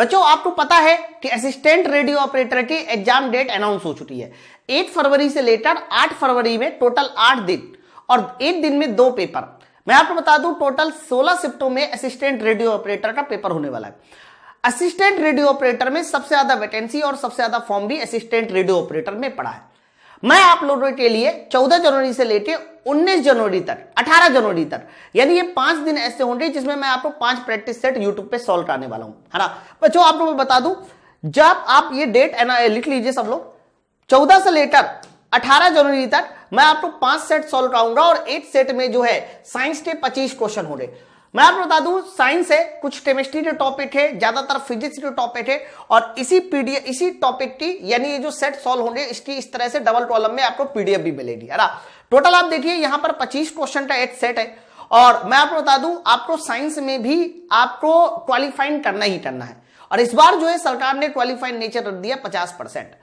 बच्चों आपको पता है कि असिस्टेंट रेडियो ऑपरेटर की एग्जाम डेट अनाउंस हो चुकी है। 8 फरवरी से लेकर 8 फरवरी में टोटल 8 दिन और 1 दिन में 2 पेपर। मैं आपको बता दूं टोटल 16 शिफ्टों में असिस्टेंट रेडियो ऑपरेटर का पेपर होने वाला है। असिस्टेंट रेडियो ऑपरेटर में सबसे ज्यादा वैकेंसी और सबसे ज्यादा फॉर्म भी असिस्टेंट रेडियो ऑपरेटर में पड़ा है। मैं आप लोगों के लिए 14 जनवरी से लेकर 19 जनवरी तक 18 जनवरी तक यानी ये 5 दिन ऐसे होंगे जिसमें मैं आपको 5 प्रैक्टिस सेट यूट्यूब पे सॉल्व कराने वाला हूं, है ना। बच्चों आप लोगों को बता दूं, जब आप ये डेट लिख लीजिए सब लोग, 14 से लेकर 18 जनवरी तक मैं आपको 5 सेट सॉल्व कराऊंगा और 8 सेट में जो है साइंस के 25 क्वेश्चन होंगे। मैं आपको बता दूं साइंस है, कुछ केमिस्ट्री के टॉपिक है, ज्यादातर फिजिक्स के टॉपिक है और इसी टॉपिक की यानी ये जो सेट सॉल्व होंगे इसकी इस तरह से डबल कॉलम में आपको पीडीएफ भी मिलेगी, है ना। टोटल आप देखिए यहां पर 25 क्वेश्चन का एक सेट है और मैं आपको बता दूं आपको साइंस में भी आपको क्वालिफाइंग करना ही करना है और इस बार जो है सरकार ने क्वालिफाइड नेचर रख दिया 50%।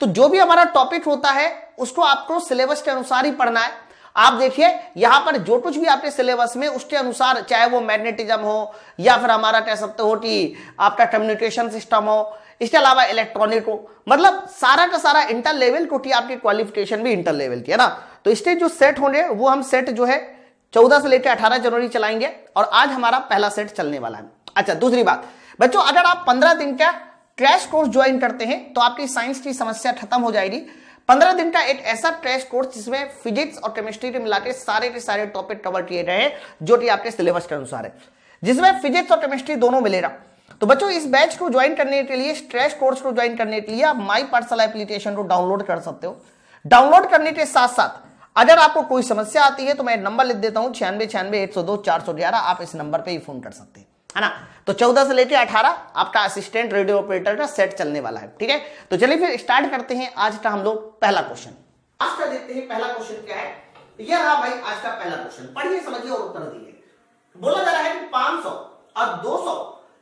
तो जो भी हमारा टॉपिक होता है उसको आपको सिलेबस के अनुसार ही पढ़ना है। आप देखिए यहां पर जो कुछ भी आपके सिलेबस में उसके अनुसार, चाहे वो मैग्नेटिज्म हो या फिर हमारा कह सकते हो कि आपका कम्युनिकेशन सिस्टम हो, इसके अलावा इलेक्ट्रॉनिक हो, मतलब सारा का सारा इंटर लेवल क्योंकि आपकी क्वालिफिकेशन भी इंटर लेवल की है ना। तो इसके जो सेट होंगे वो हम सेट जो है 14 से लेकर 18 जनवरी चलाएंगे और आज हमारा पहला सेट चलने वाला है। अच्छा, दूसरी बात बच्चों, अगर आप 15 दिन का क्रैश कोर्स ज्वाइन करते हैं तो आपकी साइंस की समस्या खत्म हो जाएगी। 15 दिन का एक ऐसा क्रैश कोर्स जिसमें फिजिक्स और केमिस्ट्री के मिलाकर सारे के सारे टॉपिक कवर किए गए हैं जो कि आपके सिलेबस के अनुसार है, जिसमें फिजिक्स और केमिस्ट्री दोनों मिलेगा। तो बच्चों इस बैच को ज्वाइन करने के लिए, क्रैश कोर्स को ज्वाइन करने के लिए आप माई पाठशाला एप्लीकेशन को डाउनलोड कर सकते हो। डाउनलोड करने के साथ साथ अगर आपको कोई समस्या आती है तो मैं नंबर लिख देता हूं 9696 आप इस नंबर पर ही फोन कर सकते हैं, है ना। तो 14 से लेकर 18 आपका असिस्टेंट रेडियो ऑपरेटर का सेट चलने वाला है, ठीक है। तो चलिए फिर स्टार्ट करते हैं आज का हम लोग पहला क्वेश्चन। आज का देखते हैं पहला क्वेश्चन क्या है। यह रहा भाई आज का पहला क्वेश्चन, पढ़िए समझिए और उत्तर दिए। बोला जा रहा है कि 500 और 200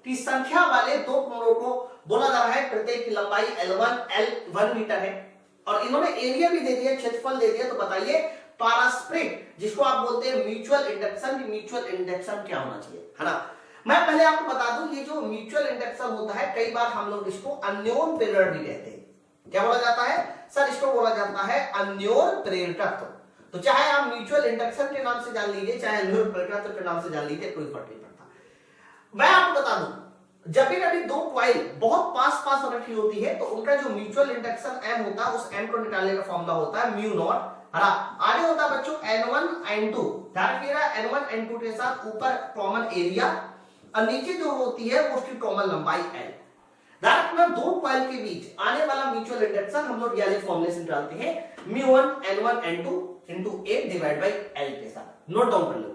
की संख्या वाले दो कोणों को बोला जा रहा है प्रत्येक की लंबाई L1 मीटर है और इन्होंने एरिया भी दे दिया, क्षेत्रफल दे दिया। तो बताइए पारस्परिक, जिसको आप बोलते हैं म्यूचुअल इंडक्शन, म्यूचुअल इंडक्शन क्या होना चाहिए, है ना। मैं पहले आपको बता दूं ये जो म्यूचुअल इंडक्शन होता है कई बार हम लोग इसको अन्योन प्रेरक भी कहते हैं। क्या बोला जाता है सर? इसको बोला जाता है अन्योन प्रेरकत्व। तो चाहे आप म्यूचुअल इंडक्शन के नाम से जान लीजिए, चाहे अन्योन प्रेरकत्व के नाम से जान लीजिए, कोई फर्क नहीं पड़ता। मैं आपको बता दूं जब भी कभी दो कॉइल बहुत पास रखी होती है तो उनका जो म्यूचुअल इंडक्शन M होता है उस M को निकालने का फॉर्मूला होता है म्यू नॉट, है ना। आगे होता है बच्चों N1 N2, ध्यान रखिएगा N1 N2 के साथ ऊपर कॉमन एरिया और नीचे जो होती है वो उसकी कॉमन लंबाई L। ध्यान रखना दो कॉइल के बीच आने वाला म्यूचुअल इंडक्शन हम लोग ये फॉर्मूले से निकालते हैं μ1 N1 N2 into A divide by L के साथ। नोट डाउन कर लो।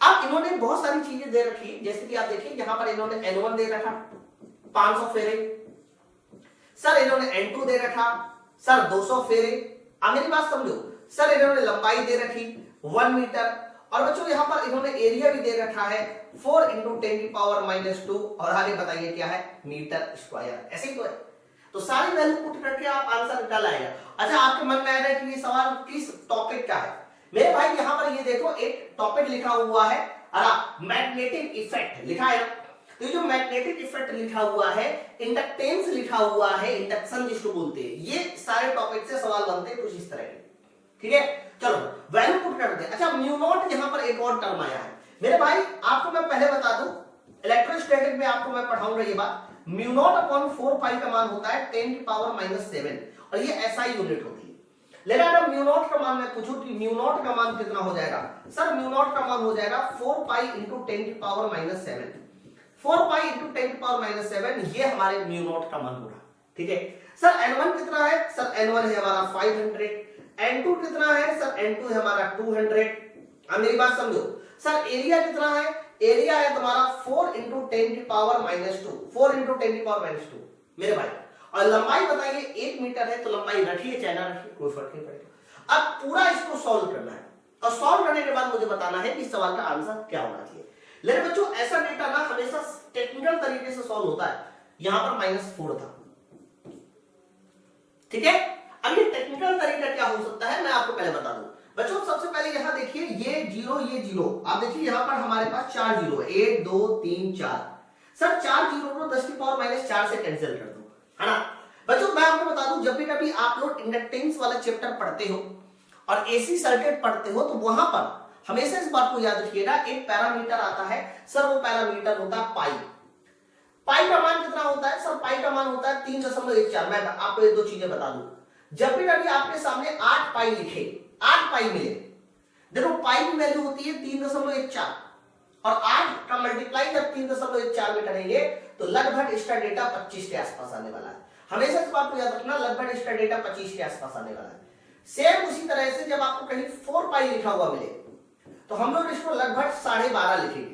अब इन्होंने बहुत सारी चीजें दे रखी है, जैसे कि आप देखिए यहां पर इन्होंने N1 दे रखा 500 फेरे, सर इन्होंने N2 दे रखा सर 200 फेरे। अब मेरी बात समझो, सर इन्होंने लंबाई दे रखी 1 मीटर और बच्चों यहां पर इन्होंने एरिया भी दे रखा है 4 × 10⁻⁻2 और आगे बताइए क्या है मीटर स्क्वायर। ऐसे ही तो है। तो सारी वैल्यू पुट करके आप आंसर निकाल आएगा। अच्छा, आपके मन में आ रहा है कि ये सवाल किस टॉपिक का है? मेरे भाई यहां पर ये देखो एक टॉपिक लिखा हुआ है, मैग्नेटिक इफेक्ट लिखा है। तो ये जो मैग्नेटिक इफेक्ट लिखा हुआ है, इंडक्टेंस लिखा हुआ है, इंडक्शन जिसको बोलते हैं, ये सारे टॉपिक से सवाल बनते हैं कुछ इस तरह के, ठीक है। चलो वैल्यू पुट करते हैं। अच्छा, म्यू नॉट यहां पर एक और टर्म आया है मेरे भाई, आपको मैं पहले बता दूं इलेक्ट्रोस्टैटिक में आपको मैं पढ़ाऊंगा ये बात। म्यू नॉट अपॉन 4π का मान होता है 10⁻⁻7 और ये SI यूनिट होती है। लेकिन अगर म्यू नॉट का मान मैं पूछूं कि म्यू नॉट का मान कितना हो जाएगा, सर म्यू नॉट का मान हो जाएगा 4π × 10⁻⁻7। 4π × 10⁻⁻7 ये हमारे म्यू नॉट का मान होगा, ठीक है। सर N1 कितना है? सर N1 है हमारा 500। N2 कितना है? सर N2 है हमारा 200। अब मेरी बात समझो, सर एरिया कितना है? एरिया है तुम्हारा 4 × 10⁻², 4 × 10⁻²। मेरे भाई और लंबाई बताइए 1 मीटर है, तो लंबाई रखिए चाहे ना रखिए कोई फर्क नहीं पड़ेगा। अब पूरा इसको सॉल्व करना है और सॉल्व करने के बाद मुझे बताना है कि इस सवाल का आंसर क्या होना चाहिए। लेकिन बच्चों ऐसा डेटा ना हमेशा टेक्निकल तरीके से सॉल्व होता है। यहां पर -4 था, ठीक है। अब ये टेक्निकल तरीका क्या हो सकता है मैं आपको पहले बता दूं। बच्चों सबसे पहले यहां देखिए ये 0 ये 0, आप देखिए यहां पर हमारे पास 4 0 है, 1 2 3 4। सर 4 जीरो को 10 की पावर माइनस 4 से कैंसिल कर दो, है ना। बच्चों मैं आपको बता दूं, जब भी कभी आप लोग इंडक्टेंस वाला चैप्टर पढ़ते हो और एसी सर्किट पढ़ते हो तो वहां पर हमेशा इस बात को याद रखिएगा, एक पैरामीटर आता है सर, वो पैरामीटर होता है पाई। पाई का मान कितना होता है सर? पाई का मान होता है 3.14। मैं आपको ये दो चीजें बता दूं, जब भी कभी आपके सामने 8 पाई लिखे, 8 पाई मिले, देखो पाई की वैल्यू होती है 3.14 और 8 का मल्टीप्लाई जब 3.14 में करेंगे तो लगभग इसका डेटा 25 के आसपास आने वाला है। हमेशा इस बात को याद रखना, लगभग इसका डेटा 25 के आसपास आने वाला है। सेम उसी तरह से जब आपको कहीं 4 पाई लिखा हुआ मिले तो हम लोग इसको लगभग 12.5 लिखेंगे।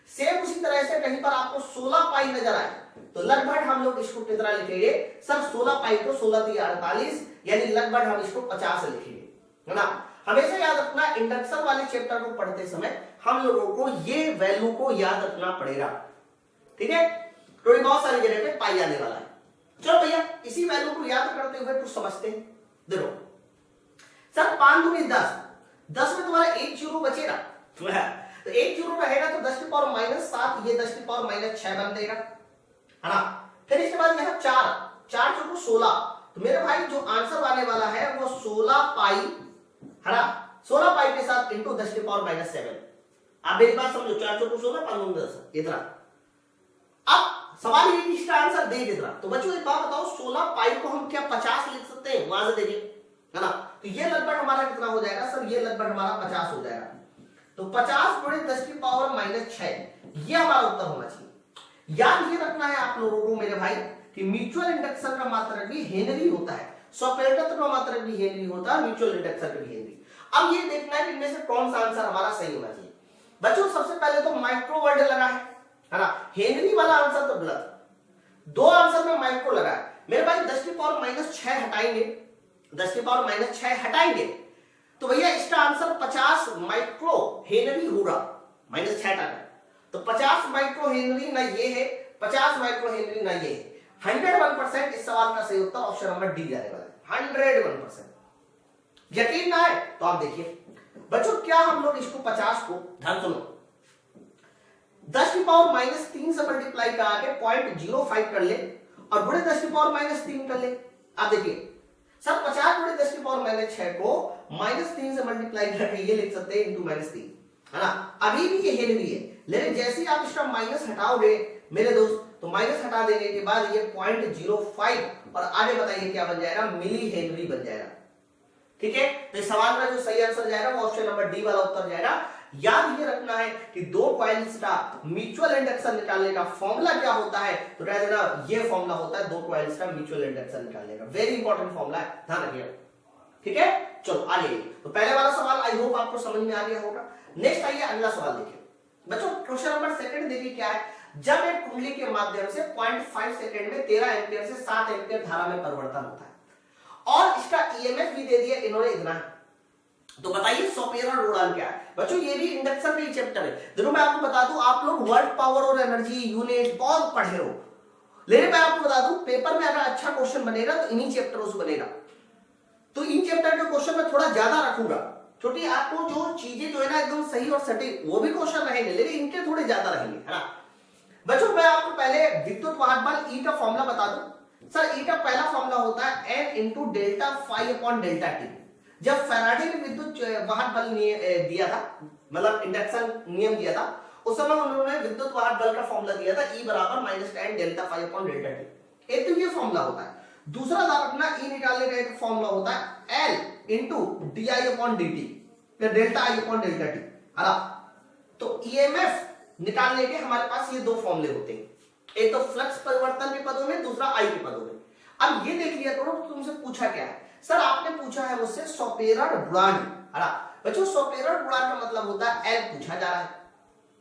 सेम उसी तरह से कहीं पर आपको 16 पाई नजर आए तो लगभग हम लोग इसको कितना लिखेंगे सर? 16 पाई को 16 × 48 यानी लगभग हम इसको 50 लिखेंगे, है ना। हमेशा याद रखना, इंडक्शन वाले चैप्टर को पढ़ते समय हम लोगों को ये वैल्यू को याद रखना पड़ेगा, ठीक है। तो बहुत सारी जगह पे पाई आने वाला है। चलो भैया इसी वैल्यू को याद करते हुए कुछ समझते हैं। देखो सर 5 दूनी 10, 10 में तुम्हारा 1 जीरो बचेगा, तो 1 जीरो रहेगा तो 10 की पावर माइनस 7, ये 10 की पावर माइनस 6 बन देगा, है ना। फिर इसके बाद यहाँ 4 चौको 16, तो मेरे भाई जो आंसर आने वाला है वो 16 पाई, है ना। 16 पाई के साथ इंटू 10 की पावर माइनस 7। आप मेरी बात समझो, 4 चौको 16, 5 दूनी 10 इतना। अब सवाल ये कि इसका आंसर दे कितना, तो बच्चों एक बात बताओ, 16 पाई को हम क्या 50 लिख सकते हैं? वहां से देखिए, है ना। तो ये लगभग हमारा कितना हो जाएगा सर? ये लगभग हमारा 50 हो जाएगा। तो 50 × 10 की पावर माइनस 6, ये हमारा उत्तर होना चाहिए। याद ये रखना है आप लोगों को मेरे भाई कि म्यूचुअल इंडक्शन का मात्रक भी हेनरी होता है, स्वप्रेरकत्व का मात्रक भी हेनरी होता है, म्यूचुअल इंडक्शन का भी हेनरी। अब ये देखना है कि इनमें से कौन सा आंसर हमारा सही होना चाहिए। बच्चों सबसे पहले तो माइक्रो वर्ड लगा है ना। हेनरी वाला आंसर तो गलत, 2 आंसर में माइक्रो लगा है। मेरे भाई 10 की पावर माइनस 6 हटाएंगे, 10 की पावर माइनस 6 हटाएंगे तो भैया इसका आंसर 50 माइक्रो हेनरी होगा। माइनस 6 हटाना तो 50 माइक्रो हेनरी ना ये है, 50 माइक्रो हेनरी ना ये है। 101% इस सवाल का सही उत्तर ऑप्शन नंबर डी आने वाला है, 101%। यकीन ना है तो आप देखिए बच्चों, क्या हम लोग इसको 50 को, ध्यान सुनो, 10 की पावर माइनस 3 से मल्टीप्लाई करा के 0.05 कर ले और बुढ़े 10 की पावर माइनस 3 कर ले। आप देखिए सर 50 × 10 की पावर माइनस 6 को माइनस 3 से मल्टीप्लाई करके ये लिख सकते हैं इंटू माइनस 3, है ना। अभी भी ये हेनरी है, लेकिन जैसे ही आप इसका माइनस हटाओगे मेरे दोस्त, तो माइनस हटा देने के बाद ये 0.05 और आगे बताइए क्या बन जाएगा? मिली हेनरी बन जाएगा, ठीक है। तो इस सवाल का जो सही आंसर जाएगा वो ऑप्शन नंबर डी वाला उत्तर जाएगा। याद ये रखना है कि 2 कॉइल्स का म्यूचुअल इंडक्शन निकालने का फॉर्मूला क्या होता है, तो रह देना ये फॉर्मूला होता है 2 कॉइल्स का म्यूचुअल इंडक्शन निकालने का। वेरी इंपॉर्टेंट फॉर्मूला है, ध्यान रखिएगा, ठीक है। चलो आगे, तो पहले वाला सवाल आई होप आपको समझ में आ गया होगा। नेक्स्ट आइए अगला सवाल देखिए बच्चों, क्वेश्चन नंबर सेकंड देखिए क्या है। जब एक कुंडली के माध्यम से 0.5 सेकंड में 13 एम्पियर से 7 एम्पियर धारा में परिवर्तन होता है और इसका ईएमएफ भी दे दिया इन्होंने इतना, तो बताइए सॉपेयर रूढ़ान क्या है। बच्चों ये भी इंडक्शन का ही चैप्टर है। देखो मैं आपको बता दूं, आप लोग वर्क पावर और एनर्जी यूनिट बहुत पढ़े हो, लेकिन मैं आपको बता दूं पेपर में अगर अच्छा क्वेश्चन बनेगा तो इन्हीं चैप्टरों से बनेगा। तो इन चैप्टर के क्वेश्चन मैं थोड़ा ज्यादा रखूंगा, क्योंकि आपको जो चीजें जो है ना एकदम सही और सटीक वो भी क्वेश्चन रहेंगे, लेकिन इनके थोड़े ज्यादा रहेंगे, है ना। बच्चों मैं आपको पहले विद्युत वाहक बल ई का फॉर्मूला बता दूं। सर ई का पहला फॉर्मूला होता है n × delta phi upon delta t. जब फैराडे ने विद्युत वाहक बल दिया था, मतलब इंडक्शन नियम दिया था, उस समय उन्होंने विद्युत वाहक बल का फॉर्मूला दिया था E = -tan delta phi upon delta t. एक तो ये फॉर्मूला होता है। दूसरा अपना E निकालने का एक फॉर्मूला होता है L × di/dt या delta I upon delta T, है ना। तो ईएमएफ निकालने के हमारे पास ये 2 फॉर्मूले होते हैं, एक तो फ्लक्स परिवर्तन के पदों में, दूसरा I के पदों में। अब ये देख लिया करो तुमसे पूछा क्या है। सर आपने पूछा है मुझसे सॉपेरर गुणांक, है ना। बच्चों सॉपेरर गुणांक का मतलब होता है L पूछा जा रहा है,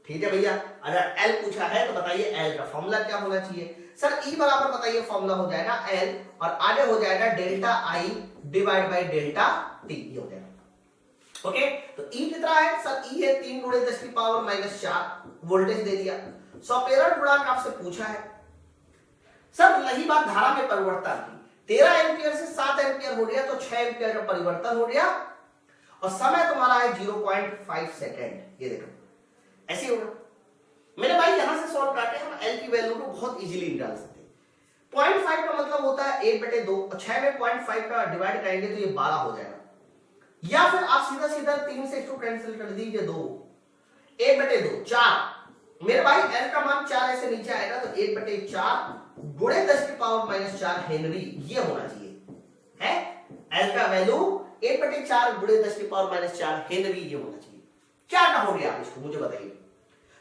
ठीक है भैया। अगर L पूछा है तो बताइए L का फॉर्मूला क्या होना चाहिए। सर E बराबर बताइए फॉर्मूला हो जाएगा L और आगे हो जाएगा डेल्टा I / डेल्टा T, ये हो जाएगा। ओके, तो E कितना है सर? E है 3 × 10⁻⁴ वोल्टेज दे दिया। सॉपेरर गुणांक आपसे पूछा है। सर यही बात धारा में परिवर्तन की, 13 एम्पियर से 7 एम्पियर हो गया तो 6 एम्पियर का परिवर्तन हो गया और समय तुम्हारा है 0.5 सेकेंड। ये देखो ऐसे होगा। मेरे भाई यहां से सॉल्व करके हम एल की वैल्यू को बहुत इजीली निकाल सकते हैं। 0.5 का मतलब होता है 1/2 और 6 में 0.5 का डिवाइड करेंगे तो ये 12 हो जाएगा, या फिर आप सीधा सीधा 3 से इसको कैंसिल कर दीजिए, 2 1/2 4। मेरे भाई एल का मान 4 ऐसे नीचे आएगा तो 1/4 गुणे 10⁻⁴ हेनरी ये होना चाहिए है। एल का वैल्यू 1/4 गुणे 10⁻⁴ हेनरी ये होना चाहिए। क्या कहोगे आप इसको मुझे बताइए।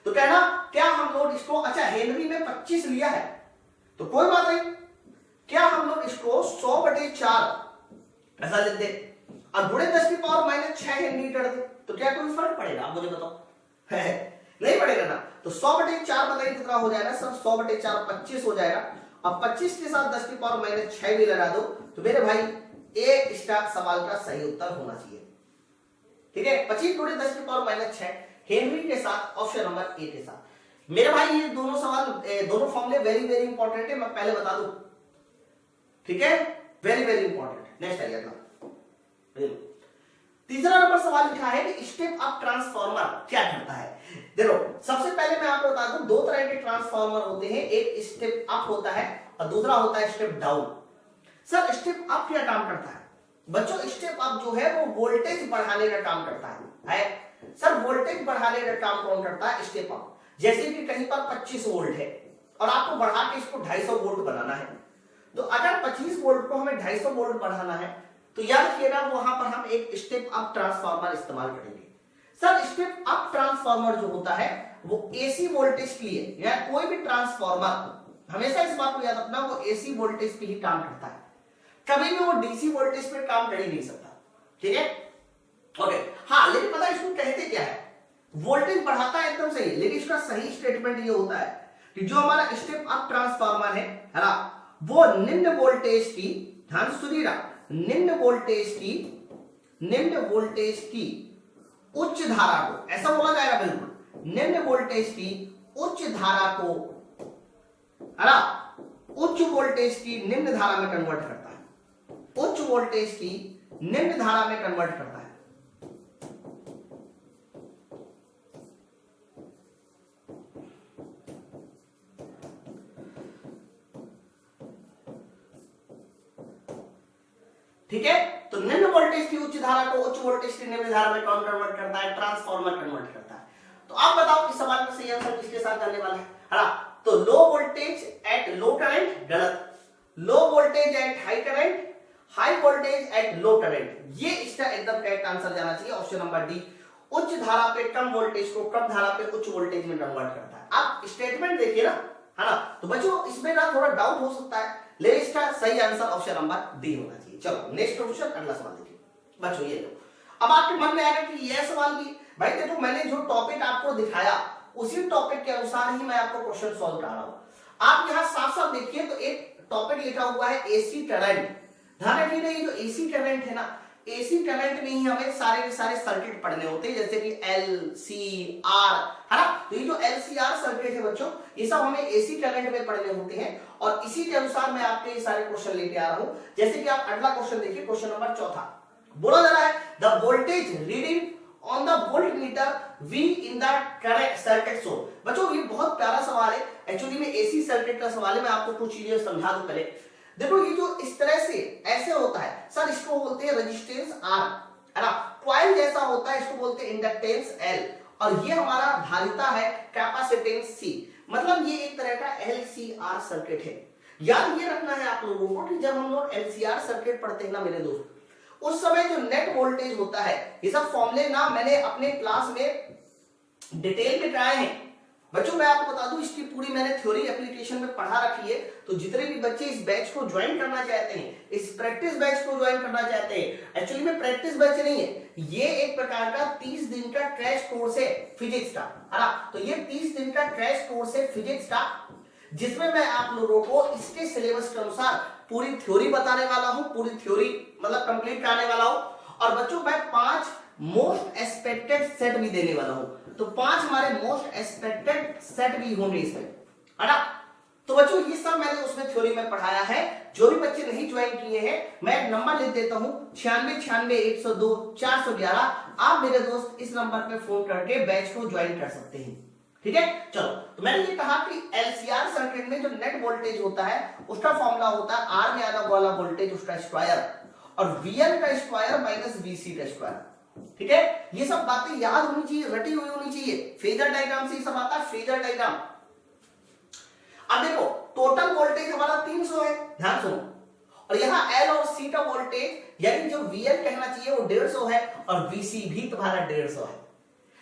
तो कहना क्या हम लोग इसको, अच्छा हेनरी में 25 लिया है तो कोई बात नहीं, क्या हम लोग इसको 100/4 ऐसा लिख दे और गुणे 10⁻⁶ हेनरी कर दे तो क्या कोई फर्क पड़ेगा आप मुझे बताओ? नहीं पड़ेगा ना। तो 100/4 बताइए कितना हो जाएगा सर? 100/4 25 हो जाएगा। अब 25 के साथ 10⁻⁶ भी लगा दो तो मेरे भाई ए इसका सवाल का सही उत्तर होना चाहिए। ठीक है, 25 गुणे 10⁻⁶ हेनरी के साथ ऑप्शन नंबर ए के साथ। मेरे भाई ये दोनों सवाल दोनों फॉर्मूले वेरी वेरी इंपॉर्टेंट है, मैं पहले बता दूं। ठीक है, वेरी वेरी इंपॉर्टेंट। नेक्स्ट आइए अगला। तीसरा नंबर सवाल लिखा है कि स्टेप अप ट्रांसफार्मर क्या करता है। देखो सबसे पहले मैं आपको बता दूं, दो तरह के ट्रांसफार्मर होते हैं, एक स्टेप अप होता है और दूसरा होता है step down. Sir step up क्या काम करता है? बच्चों स्टेप अप जो है वो वोल्टेज बढ़ाने का काम करता है। सर वोल्टेज बढ़ाने का काम कौन करता है? Step up. जैसे कि कहीं पर 25 वोल्ट है और आपको बढ़ा के इसको 250 वोल्ट बनाना है, तो अगर 25 वोल्ट को हमें 250 वोल्ट बढ़ाना है तो याद रखिएगा वहां पर हम एक स्टेप अप ट्रांसफार्मर इस्तेमाल करेंगे। सर स्टेप अप ट्रांसफार्मर जो होता है वो एसी वोल्टेज के लिए, या कोई भी ट्रांसफार्मर हमेशा इस बात को याद रखना वो एसी वोल्टेज पे ही काम करता है, कभी भी वो डीसी वोल्टेज पे काम कर ही नहीं सकता। ठीक है, ओके। हाँ लेकिन पता है इसको कहते क्या है? वोल्टेज बढ़ाता है एकदम सही, लेकिन इसका सही स्टेटमेंट ये होता है कि जो हमारा स्टेप अप ट्रांसफार्मर है ना, वो निम्न वोल्टेज की, ध्यान सुनिएगा, निम्न वोल्टेज की उच्च धारा को, ऐसा बोला जाएगा बिल्कुल, निम्न वोल्टेज की उच्च धारा को, है ना, उच्च वोल्टेज की निम्न धारा में कन्वर्ट करता है, उच्च वोल्टेज की निम्न धारा में कन्वर्ट करता है। ठीक है, तो निम्न वोल्टेज की उच्च धारा को उच्च वोल्टेज की निम्न धारा में कौन कन्वर्ट करता है? ट्रांसफार्मर कन्वर्ट करता है। तो आप बताओ इस सवाल का सही आंसर किसके साथ जाने वाला है ना? तो low voltage at low current गलत, low voltage at high current, high voltage at low current, ये इसका एकदम करेक्ट आंसर जाना चाहिए ऑप्शन नंबर डी। उच्च धारा पे कम वोल्टेज को कम धारा पे उच्च वोल्टेज में कन्वर्ट करता है। आप स्टेटमेंट देखिए ना, है ना। तो बच्चों इसमें ना थोड़ा डाउट हो सकता है, लेकिन इसका सही आंसर ऑप्शन नंबर डी होना चाहिए। चलो नेक्स्ट क्वेश्चन, अगला सवाल देखिए बच्चों। ये लो, अब आपके मन में आएगा कि यह सवाल भी, भाई देखो मैंने जो टॉपिक आपको दिखाया उसी टॉपिक के अनुसार ही मैं आपको क्वेश्चन सॉल्व कर रहा हूं। आप यहां साफ साफ देखिए तो एक टॉपिक लिखा हुआ है एसी करंट। ध्यान रखिएगा ये जो एसी करंट है ना, एसी करंट में ही हमें सारे के सारे सर्किट पढ़ने होते हैं, जैसे कि एल सी आर, है ना। तो ये जो एल सी आर सर्किट है बच्चों, ये सब हमें एसी करंट में पढ़ने होते हैं और इसी के अनुसार मैं आपके ये सारे क्वेश्चन लेके आ रहा हूं। जैसे कि आप अगला क्वेश्चन देखिए, क्वेश्चन नंबर 4 बोला जा रहा है the voltage reading on the voltmeter V in the correct circuit show. बच्चों ये बहुत प्यारा सवाल है, एक्चुअली में एसी सर्किट का सवाल है। मैं आपको कुछ चीजें समझा दूं पहले। देखो ये जो इस तरह से ऐसे होता है सर, इसको बोलते हैं रेजिस्टेंस R, है ना। कॉइल जैसा होता है, इसको बोलते हैं इंडक्टेंस L, और ये हमारा धारिता है कैपेसिटेंस C। मतलब ये एक तरह का LCR सर्किट है। याद ये रखना है आप लोगों को कि जब हम लोग LCR सर्किट पढ़ते हैं ना मेरे दोस्त, उस समय जो नेट वोल्टेज होता है, ये सब फॉर्मूले ना मैंने अपने क्लास में डिटेल में कराए हैं बच्चों। मैं आपको बता दूं इसकी पूरी मैंने थ्योरी एप्लीकेशन में पढ़ा रखी है। तो जितने भी बच्चे इस बैच को ज्वाइन करना चाहते हैं, इस प्रैक्टिस बैच को ज्वाइन करना चाहते हैं, एक्चुअली में प्रैक्टिस बैच नहीं है, ये एक प्रकार का 30 दिन का क्रैश कोर्स है फिजिक्स का, है ना। तो ये 30 दिन का क्रैश कोर्स है फिजिक्स का, जिसमें मैं आप लोगों को इसके सिलेबस के अनुसार पूरी थ्योरी बताने वाला हूं, पूरी थ्योरी मतलब कंप्लीट कराने वाला हूं। और बच्चों मैं 5 मोस्ट एक्सपेक्टेड सेट भी देने वाला हूं। तो 5 हमारे मोस्ट एक्सपेक्टेड सेट भी होंगे इसमें, है ना। तो बच्चों ये सब मैंने उसमें थ्योरी में पढ़ाया है। जो भी बच्चे नहीं ज्वाइन किए हैं, मैं एक नंबर लिख देता हूं 9696 102 411। आप मेरे दोस्त इस नंबर पे फोन करके बैच को ज्वाइन कर सकते हैं, ठीक है। चलो, तो मैंने ये कहा कि एलसीआर सर्किट में जो नेट वोल्टेज होता है उसका फॉर्मूला होता है आर में आने वाला वोल्टेज उसका स्क्वायर और वीएल का स्क्वायर माइनस वीसी का स्क्वायर। ठीक है, ये सब बातें याद होनी चाहिए, रटी हुई होनी चाहिए। फेजर डायग्राम से ये सब आता है, फेजर डायग्राम। अब देखो, टोटल वोल्टेज हमारा 300 है, ध्यान सुनो, और यहाँ एल और सी का वोल्टेज यानी जो वीएल कहना चाहिए वो 150 है और वीसी भी तुम्हारा 150 है।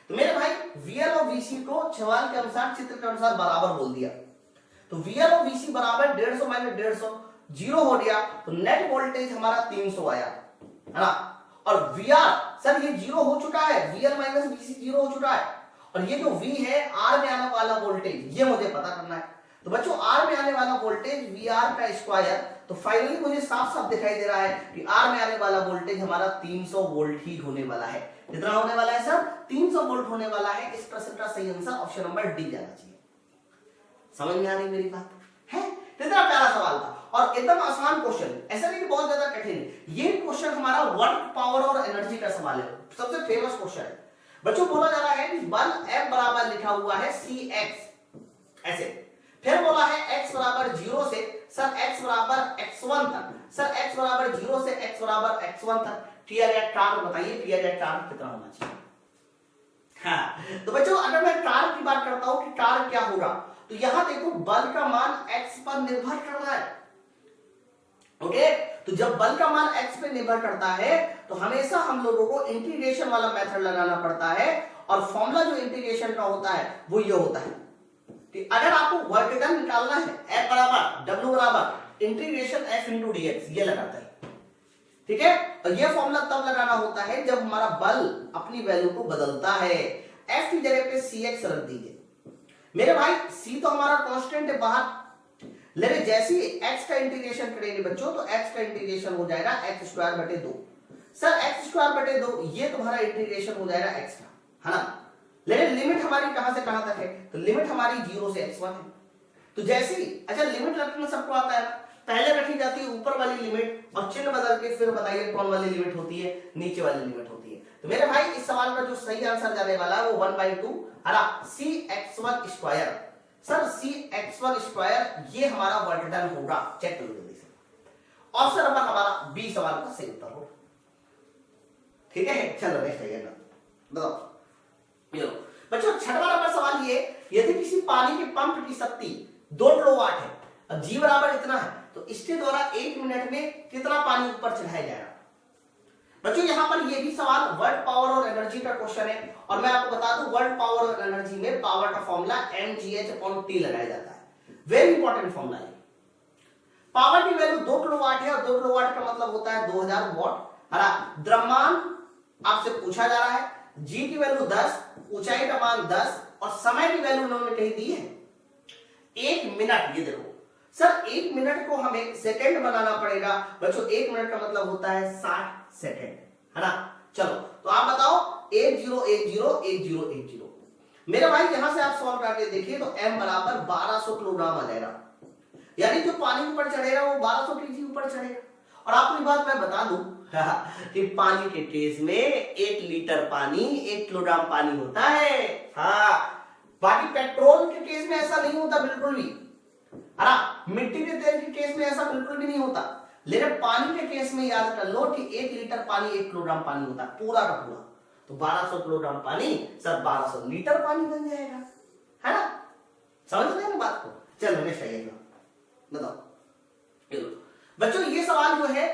तो मेरे भाई वीएल और वीसी को सवाल के अनुसार, चित्र के अनुसार बराबर बोल दिया, तो वीएल और वीसी बराबर 150 माइनस 150 जीरो हो गया, तो नेट वोल्टेज हमारा 300 आया, है ना। और वीआर सर ये जीरो हो चुका है, वीएल माइनस वीसी जीरो हो चुका है, और ये जो वी है आर में आने वाला वोल्टेज ये मुझे पता करना है। तो बच्चों आर में आने वाला वोल्टेज वी आर का स्क्वायर, तो फाइनली मुझे साफ साफ दिखाई दे रहा है कि आर में आने वाला वोल्टेज हमारा 300 वोल्ट ही होने वाला है। कितना होने वाला है सर? 300 वोल्ट होने वाला है। इस प्रश्न का सही आंसर ऑप्शन नंबर डी जाना चाहिए। समझ में आ रही मेरी बात है? कितना प्यारा सवाल था और एकदम आसान क्वेश्चन, ऐसा नहीं कि बहुत ज्यादा कठिन। ये क्वेश्चन हमारा वर्क, पावर और एनर्जी का सवाल है, सबसे फेमस क्वेश्चन है। बच्चों बोला जा रहा है कि बल F बराबर लिखा हुआ है CX ऐसे, फिर बोला है x बराबर 0 से सर x बराबर x1 तक, सर x बराबर 0 से x बराबर x1 तक। क्लियर या टार्क बताइए, क्लियर या टार्क कितना होना चाहिए? हाँ, तो बच्चों अगर मैं टार्क की बात करता हूं कि टार्क क्या होगा, तो यहां देखो बल का मान x पर निर्भर कर रहा है। ओके, तो जब बल का मान x पे निर्भर करता है तो हमेशा हम लोगों को इंटीग्रेशन वाला मेथड लगाना पड़ता है, और फॉर्मूला जो इंटीग्रेशन का होता है वो ये होता है कि अगर आपको वर्क डन निकालना है F बराबर W बराबर इंटीग्रेशन F इंटू dx, ये लगाता है। ठीक है, और ये फॉर्मूला तब लगाना होता है जब हमारा बल अपनी वैल्यू को बदलता है। F की जगह पे CX रख दीजिए मेरे भाई, C तो हमारा कांस्टेंट है बाहर, लेकिन जैसे ही x का इंटीग्रेशन करेंगे बच्चों तो x का इंटीग्रेशन हो जाएगा x स्क्वायर बटे 2। सर x स्क्वायर बटे 2 ये तुम्हारा इंटीग्रेशन हो जाएगा x का, है ना। लेकिन लिमिट हमारी कहां से कहां तक है? तो लिमिट हमारी 0 से x1 है। तो जैसे ही, अच्छा लिमिट रखना सबको आता है, पहले रखी जाती है ऊपर वाली लिमिट और चिन्ह बदल के फिर बताइए कौन वाली लिमिट होती है? नीचे वाली लिमिट होती है। तो मेरे भाई इस सवाल का जो सही आंसर जाने वाला है वो 1/2 हरा CX1 square. Sir CX1 square ये हमारा वर्क डन होगा, चेक करो जल्दी से। ऑप्शन नंबर हमारा बी सवाल का सही उत्तर होगा। ठीक है, चलो नेक्स्ट आइएगा, बताओ। बच्चों छठवां नंबर सवाल ये, यदि किसी पानी के पंप की शक्ति 2 किलोवाट है और जी बराबर इतना है, तो इसके द्वारा 1 मिनट में कितना पानी ऊपर चढ़ाया जाएगा? बच्चों यहां पर ये भी सवाल वर्क, पावर और एनर्जी का क्वेश्चन है, और मैं आपको बता दूं वर्क, पावर और एनर्जी में पावर का फॉर्मूला mgh/T लगाया जाता है। वेरी इंपॉर्टेंट फॉर्मूला है। पावर की वैल्यू 2 किलोवाट है और 2 किलोवाट का मतलब होता है 2000 वॉट, है ना। द्रव्यमान आपसे पूछा जा रहा है, जी की वैल्यू 10, ऊंचाई का मान 10 और समय की वैल्यू उन्होंने कही दी है 1 मिनट। ये देखो सर 1 मिनट को हमें सेकंड बनाना पड़ेगा बच्चों, 1 मिनट का मतलब होता है 60 सेकंड, है ना। चलो तो आप बताओ 10101010। मेरे भाई यहां से आप सॉल्व करके देखिए तो m बराबर 1200 किलोग्राम आ जाएगा, यानी जो पानी ऊपर चढ़ेगा वो 1200 केजी ऊपर चढ़ेगा। और आपको बात मैं बता दूं कि पानी के केस में 1 लीटर पानी 1 किलोग्राम पानी होता है। हाँ, बाकी पेट्रोल के केस में ऐसा नहीं होता बिल्कुल भी, है मिट्टी के तेल के केस में ऐसा बिल्कुल भी नहीं होता, लेकिन पानी के केस में याद कर लो कि 1 लीटर पानी 1 किलोग्राम पानी होता है, पूरा का पूरा। तो 1200 किलोग्राम पानी सर 1200 लीटर पानी बन जाएगा, है ना। समझ रहे हैं बात को? चलो नेक्स्ट आइएगा, बताओ। बच्चों ये सवाल जो है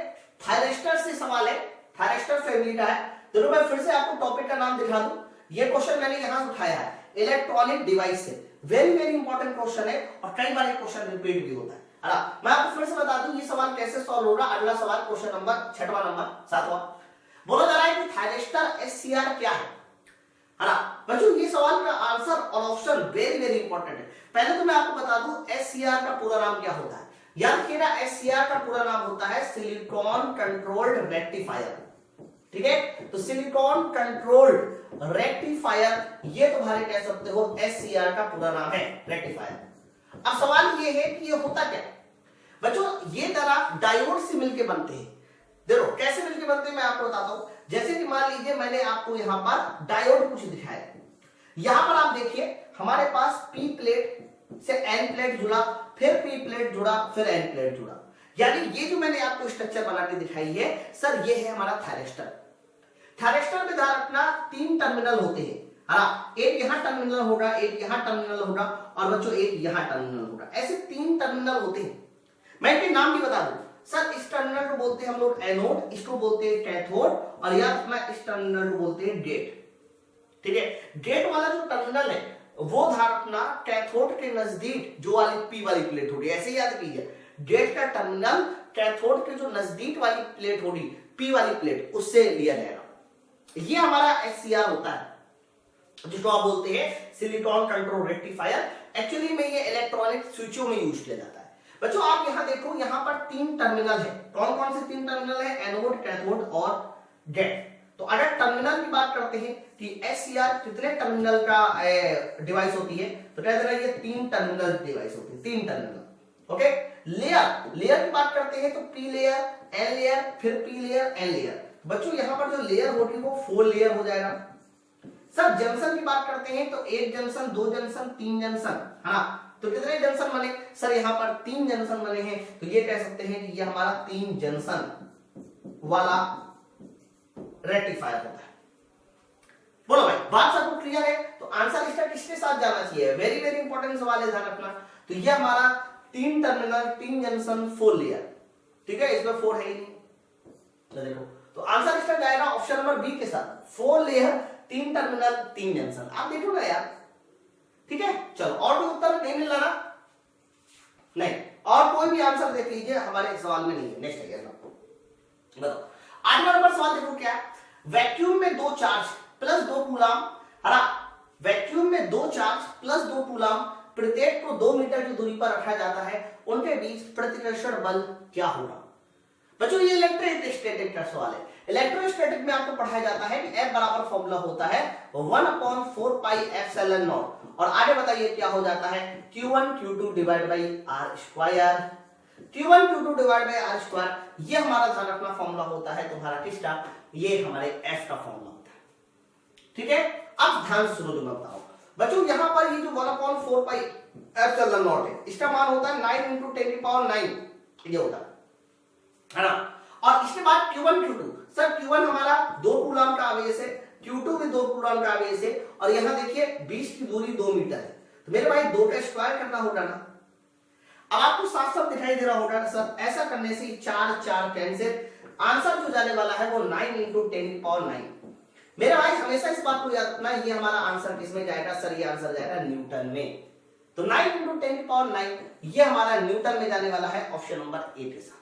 थायरिस्टर से सवाल है, थायरिस्टर फैमिली का है। तो मैं फिर से आपको टॉपिक का नाम दिखा दूं, ये क्वेश्चन मैंने यहां से उठाया है इलेक्ट्रॉनिक डिवाइस से। वेरी वेरी इंपॉर्टेंट क्वेश्चन है और कई बार ये क्वेश्चन रिपीट भी होता है। मैं आपको फिर से बता दूं ये सवाल कैसे सॉल्व होगा। अगला सवाल क्वेश्चन नंबर 6वां नंबर 7वां बोला जा रहा है कि थायरिस्टर SCR क्या है ना। बच्चों ये सवाल का आंसर और ऑप्शन वेरी वेरी इंपॉर्टेंट है। पहले तो मैं आपको बता दूं SCR का पूरा नाम क्या होता है। याद रखिएगा SCR का पूरा नाम होता है सिलिकॉन कंट्रोल्ड रेक्टिफायर। ठीक है, तो सिलिकॉन कंट्रोल्ड रेक्टिफायर ये तुम्हारे कह सकते हो SCR का पूरा नाम है, रेक्टिफायर। अब सवाल ये है कि ये होता क्या बच्चों, ये तरह डायोड से मिलके बनते हैं। देखो कैसे मिलके बनते हैं मैं आपको बताता हूं। जैसे कि मान लीजिए मैंने आपको यहां पर डायोड कुछ दिखाया, यहां पर आप देखिए हमारे पास पी प्लेट से एन प्लेट जुड़ा, फिर पी प्लेट जुड़ा, फिर एन प्लेट जुड़ा। यानी ये जो मैंने आपको स्ट्रक्चर बना के दिखाई है सर, ये है हमारा थायरिस्टर। थायरिस्टर में ध्यान रखना 3 टर्मिनल होते हैं, एक यहां टर्मिनल होगा, एक यहां टर्मिनल होगा और बच्चों एक यहां टर्मिनल होगा। ऐसे 3 टर्मिनल होते हैं। मैं इनके नाम भी बता दूं सर, इस टर्मिनल को बोलते हैं हम लोग एनोड, इसको बोलते हैं कैथोड, और याद रखना इस टर्मिनल को बोलते हैं गेट। ठीक है, गेट वाला जो टर्मिनल है वो ध्यान रखना कैथोड के नजदीक जो वाली पी वाली प्लेट होगी, ऐसे याद कीजिए, गेट का टर्मिनल कैथोड के जो नजदीक वाली प्लेट होगी, पी वाली प्लेट, उससे लिया जाएगा। ये हमारा एचसीआर होता है, जिसको आप बोलते हैं सिलिकॉन कंट्रोल रेक्टिफायर। एक्चुअली में ये इलेक्ट्रॉनिक स्विचों में यूज किया जाता है। बच्चों आप यहां देखो, यहां पर 3 टर्मिनल है। कौन कौन से 3 टर्मिनल है? एनोड, कैथोड और गेट। तो अगर टर्मिनल की बात करते हैं कि एचसीआर कितने टर्मिनल का डिवाइस होती है, तो कह देना ये 3 टर्मिनल डिवाइस होती है, 3 टर्मिनल। ओके, लेयर की बात करते हैं तो पी लेयर, एन लेयर, फिर पी लेयर, एन लेयर। बच्चों यहां पर जो लेयर होगी वो 4 लेयर हो जाएगा। सर जंक्शन की बात करते हैं तो 1 जंक्शन, 2 जंक्शन, 3 जंक्शन, तो कितने जंक्शन बने? सर यहाँ पर 3 जंक्शन बने हैं, तो ये कह सकते हैं कि ये हमारा 3 जंक्शन वाला रेक्टिफायर होता है। बोलो भाई, बात सबको क्लियर है? तो आंसर इसका किसके साथ जाना चाहिए? वेरी वेरी इंपॉर्टेंट सवाल है, ध्यान रखना। तो ये हमारा 3 टर्मिनल, 3 जंक्शन, 4 लेयर। ठीक है, इसमें 4 है ही नहीं। देखो, तो आंसर इसका जाएगा ऑप्शन नंबर बी के साथ, 4 लेयर, 3 टर्मिनल, 3 जंक्शन। आप देखो ना यार, ठीक है। चलो, और कोई उत्तर नहीं मिल रहा? नहीं, और कोई भी आंसर देख लीजिए, हमारे सवाल में नहीं है। नेक्स्ट है बताओ, 8वां नंबर सवाल देखो क्या है। वैक्यूम में 2 चार्ज प्लस 2 कूलम, वैक्यूम में 2 चार्ज प्लस 2 कूलम प्रत्येक को 2 मीटर की दूरी पर रखा जाता है, उनके बीच प्रतिकर्षण बल क्या होगा? बच्चों ये इलेक्ट्रोस्टैटिक का सवाल है। इलेक्ट्रोस्टैटिक में आपको पढ़ाया जाता है कि F बराबर फॉर्मूला होता है 1/4 पाई एप्सिलॉन नॉट, और आगे बताइए क्या हो जाता है, Q1 Q2 divide by r square, Q1 Q2 divide by r square. ये हमारा ध्यान रखना फॉर्मूला होता है तुम्हारा किसका? ये हमारे F का फॉर्मूला होता है। ठीक है, अब ध्यान से सुनो जो मैं बताऊं बच्चों, यहां पर ये जो 1/4 पाई एप्सिलॉन नॉट है, इसका मान होता है 9 × 10⁹ ये होता है ना। और इसके बाद Q1 Q2, सर Q1 हमारा 2 कूलम का आवेश है, Q2 भी 2 कूलम का आवेश है, और यहां देखिए बीच की दूरी 2 मीटर है। तो मेरे भाई 2 का स्क्वायर करना होगा ना। अब आपको साफ साफ दिखाई दे रहा होगा ना सर, ऐसा करने से 4 4 कैंसिल, आंसर जो जाने वाला है वो 9 × 10⁹। मेरे भाई हमेशा इस बात को याद रखना, ये हमारा आंसर किसमें जाएगा? सर ये आंसर जाएगा न्यूटन में। तो 9 × 10⁹ ये हमारा न्यूटन में जाने वाला है, ऑप्शन नंबर ए के साथ।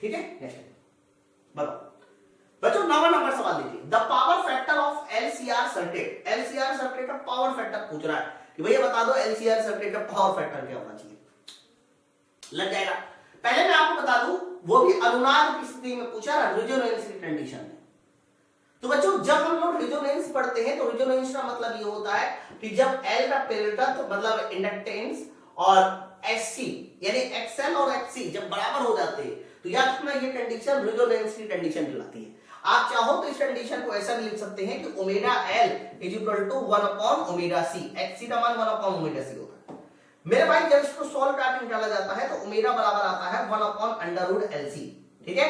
ठीक है, नेक्स्ट बताओ बच्चों, 9वां नंबर सवाल देखिए। The power factor of LCR circuit, LCR circuit का पावर फैक्टर पूछ रहा है कि भैया बता दो एलसीआर सर्किट का पावर फैक्टर क्या होना चाहिए। लग जाएगा। पहले मैं आपको बता दूं, वो भी अनुनाद की स्थिति में पूछा, रेजोनेंस की कंडीशन में। तो बच्चों जब हम लोग रेजोनेंस पढ़ते हैं तो रेजोनेंस का मतलब ये होता है कि जब एल का पेरिटा, तो मतलब इंडक्टेंस, और एससी यानी एक्सएल और एक्ससी जब बराबर हो जाते हैं, तो याद रखना ये कंडीशन रेजोनेंस की कंडीशन कहलाती है। आप चाहो तो इस कंडीशन को ऐसा भी लिख सकते हैं कि omega L is equal to 1/ओमेगा सी, एक्ससी का मान 1/ओमेगा सी होता है। मेरे भाई जब इसको सॉल्व करके निकाला जाता है तो ओमेगा बराबर आता है 1/√LC। ठीक है,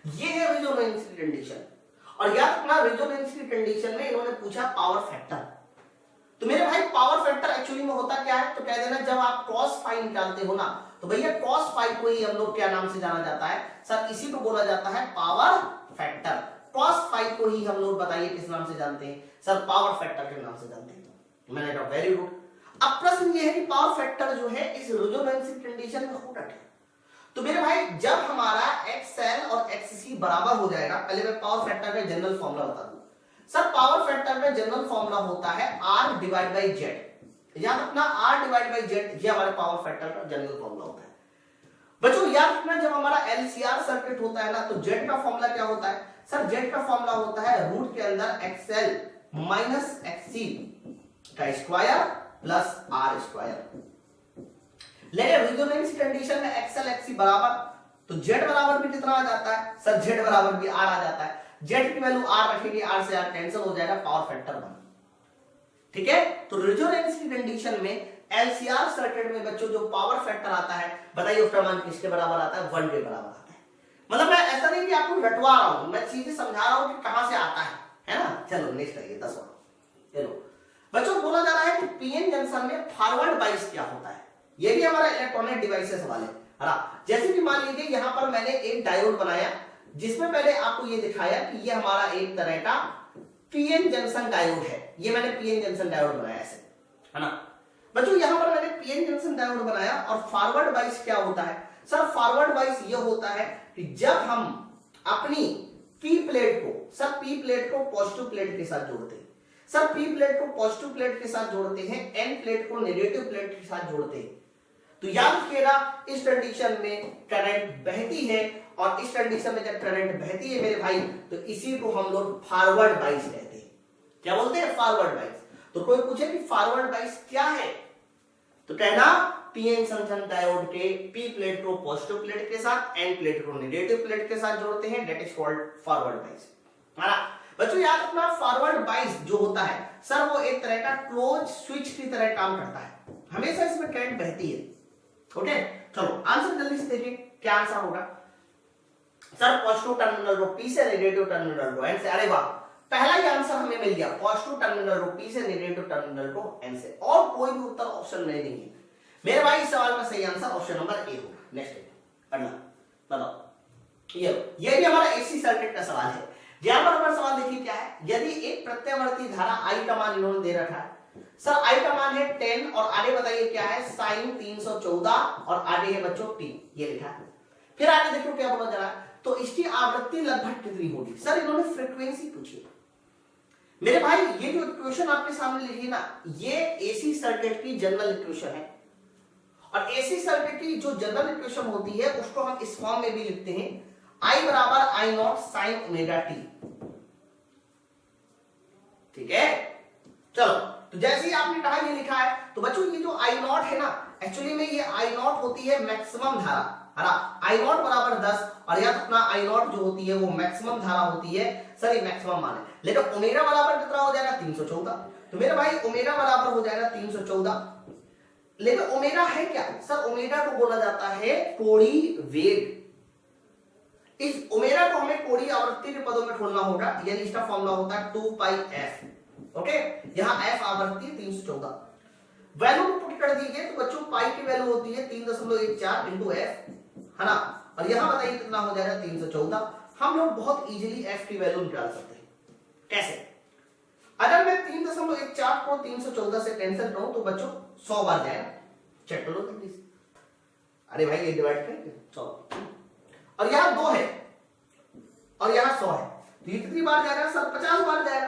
ये है रेजोनेंस की कंडीशन। और याद रखना रेजोनेंस की कंडीशन में इन्होंने पूछा पावर फैक्टर। तो मेरे भाई पावर फैक्टर एक्चुअली में होता क्या है? तो कह देना जब आप cos फाई निकालते हो ना, तो भैया cos फाई को ही हम लोग क्या नाम से जाना जाता है? सर इसी को बोला जाता है पावर फैक्टर। cos फाई को ही हम लोग बताइए किस नाम से जानते हैं? सर पावर फैक्टर के नाम से जानते हैं। मैंने कहा वेरी गुड। अब प्रश्न ये है कि पावर फैक्टर जो है इस रेजोनेंस कंडीशन में होगा क्या? तो मेरे भाई जब हमारा XL और XC बराबर हो जाएगा, पहले मैं पावर फैक्टर का जनरल फॉर्मूला बता दूं। सर पावर फैक्टर का जनरल फॉर्मूला होता है R डिवाइड बाई Z। याद रखना R डिवाइड बाई Z ये हमारे पावर फैक्टर का जनरल फॉर्मूला होता है। बच्चों याद रखना जब हमारा LCR सर्किट होता है ना, तो Z का फॉर्मूला क्या होता है? सर Z का फॉर्मूला होता है रूट के अंदर XL माइनस XC का स्क्वायर प्लस R स्क्वायर। लेकिन रेजोनेंस कंडीशन में XL XC बराबर, तो Z बराबर भी कितना आ जाता है? सर Z बराबर भी R आ जाता है। Z की वैल्यू R रखेंगे, R से R कैंसिल हो जाएगा, पावर फैक्टर 1। ठीक है। तो रेजोनेंस की कंडीशन में एलसीआर सर्किट में बच्चों जो पावर फैक्टर आता है, बताइए उसका मान किसके बराबर आता है? 1 के बराबर आता है। मतलब मैं ऐसा नहीं कि आपको रटवा रहा हूं, मैं चीजें समझा रहा हूं कि कहां से आता है ना। चलो नेक्स्ट आइए 10 वाला। चलो बच्चों बोला जा रहा है कि पीएन जंक्शन में फॉरवर्ड बाइस क्या होता है? ये भी हमारा इलेक्ट्रॉनिक डिवाइसेस वाले है ना। जैसे कि मान लीजिए यहां पर मैंने एक डायोड बनाया जिसमें मैंने आपको ये दिखाया कि ये हमारा एक तरह का पीएन जंक्शन डायोड है। ये मैंने पीएन जंक्शन डायोड बनाया ऐसे, है ना बच्चों। यहां पर मैंने पीएन जंक्शन डायोड बनाया और फॉरवर्ड बाइस क्या होता है? सर फॉरवर्ड बाइस ये होता है कि जब हम अपनी पी प्लेट को, सर पी प्लेट को पॉजिटिव प्लेट के साथ जोड़ते हैं, सर पी प्लेट को पॉजिटिव प्लेट के साथ जोड़ते हैं, एन प्लेट को नेगेटिव प्लेट के साथ जोड़ते हैं, तो याद रखिएगा इस कंडीशन में करंट बहती है और इस कंडीशन में जब करंट बहती है मेरे भाई तो इसी को हम लोग फॉरवर्ड बाइस कहते हैं। क्या बोलते हैं? फॉरवर्ड बाइस। तो कोई पूछे कि फॉरवर्ड बाइस क्या है तो कहना पीएन जंक्शन डायोड के पी प्लेट को पॉजिटिव प्लेट के साथ, एन प्लेट को नेगेटिव प्लेट के साथ जोड़ते हैं, दैट इज कॉल्ड फॉरवर्ड बाइस। है ना बच्चों। याद रखना फॉरवर्ड बाइस जो होता है सर वो एक तरह का क्लोज स्विच की तरह काम करता है, हमेशा इसमें करंट बहती है। ओके चलो आंसर जल्दी से देखिए क्या आंसर होगा। सर पॉजिटिव टर्मिनल रो पी से, नेगेटिव टर्मिनल रो एन से। अरे वाह, पहला ही आंसर हमें मिल गया, पॉजिटिव टर्मिनल रो पी से, नेगेटिव टर्मिनल रो एन से। और कोई भी उत्तर ऑप्शन नहीं देंगे मेरे भाई। इस सवाल का सही आंसर ऑप्शन नंबर ए होगा। नेक्स्ट अगला बताओ। ये भी हमारा एसी सर्किट का सवाल है। यहां पर सवाल देखिए क्या है। यदि एक प्रत्यावर्ती धारा आई का मान इन्होंने दे रखा है, सर आई का मान है 10 और आगे बताइए क्या है? साइन 314 और आगे है बच्चों टी, ये लिखा है। फिर आगे देखो क्या बोला जा रहा है, तो इसकी आवृत्ति लगभग कितनी होगी? सर इन्होंने फ्रीक्वेंसी पूछी मेरे भाई। ये जो इक्वेशन आपके सामने लिखी ना, ये एसी सर्किट की जनरल इक्वेशन है और एसी सर्किट की जो जनरल इक्वेशन होती है उसको हम इस फॉर्म में भी लिखते हैं, I बराबर आई नॉट साइन ओमेगा टी। ठीक है चलो, तो जैसे ही आपने कहा ये लिखा है तो बच्चों ये जो आई नॉट है ना, एक्चुअली में ये आई नॉट होती है मैक्सिमम धारा, है ना। आई नॉट बराबर 10 और याद रखना आई नॉट जो होती है वो मैक्सिमम धारा होती है। सर ये मैक्सिमम मान है, लेकिन ओमेगा बराबर कितना हो जाएगा? 314। तो मेरे भाई ओमेगा बराबर हो जाएगा 314। लेकिन ओमेगा है क्या? सर ओमेगा को बोला जाता है कोणीय वेग। इस ओमेगा को हमें कोणीय आवृत्ति के पदों में खोलना होगा, यानी इसका फॉर्मूला होता है 2 पाई f। ओके यहां f आवृत्ति 314, वैल्यू को पुट कर दीजिए तो बच्चों पाई की वैल्यू होती है 3.14 इंटू f, है ना। और यहां बताइए कितना हो जाएगा? 314। हम लोग बहुत इजीली f की वैल्यू निकाल सकते हैं। कैसे? अगर मैं 3.14 को 314 से कैंसिल करूं तो बच्चों 100 बार जाएगा। चेक कर लो जल्दी से। अरे भाई ये डिवाइड करेंगे 100 और यहां 2 है और यहां 100 है, तो ये कितनी बार जाएगा? सर 50 बार जाएगा।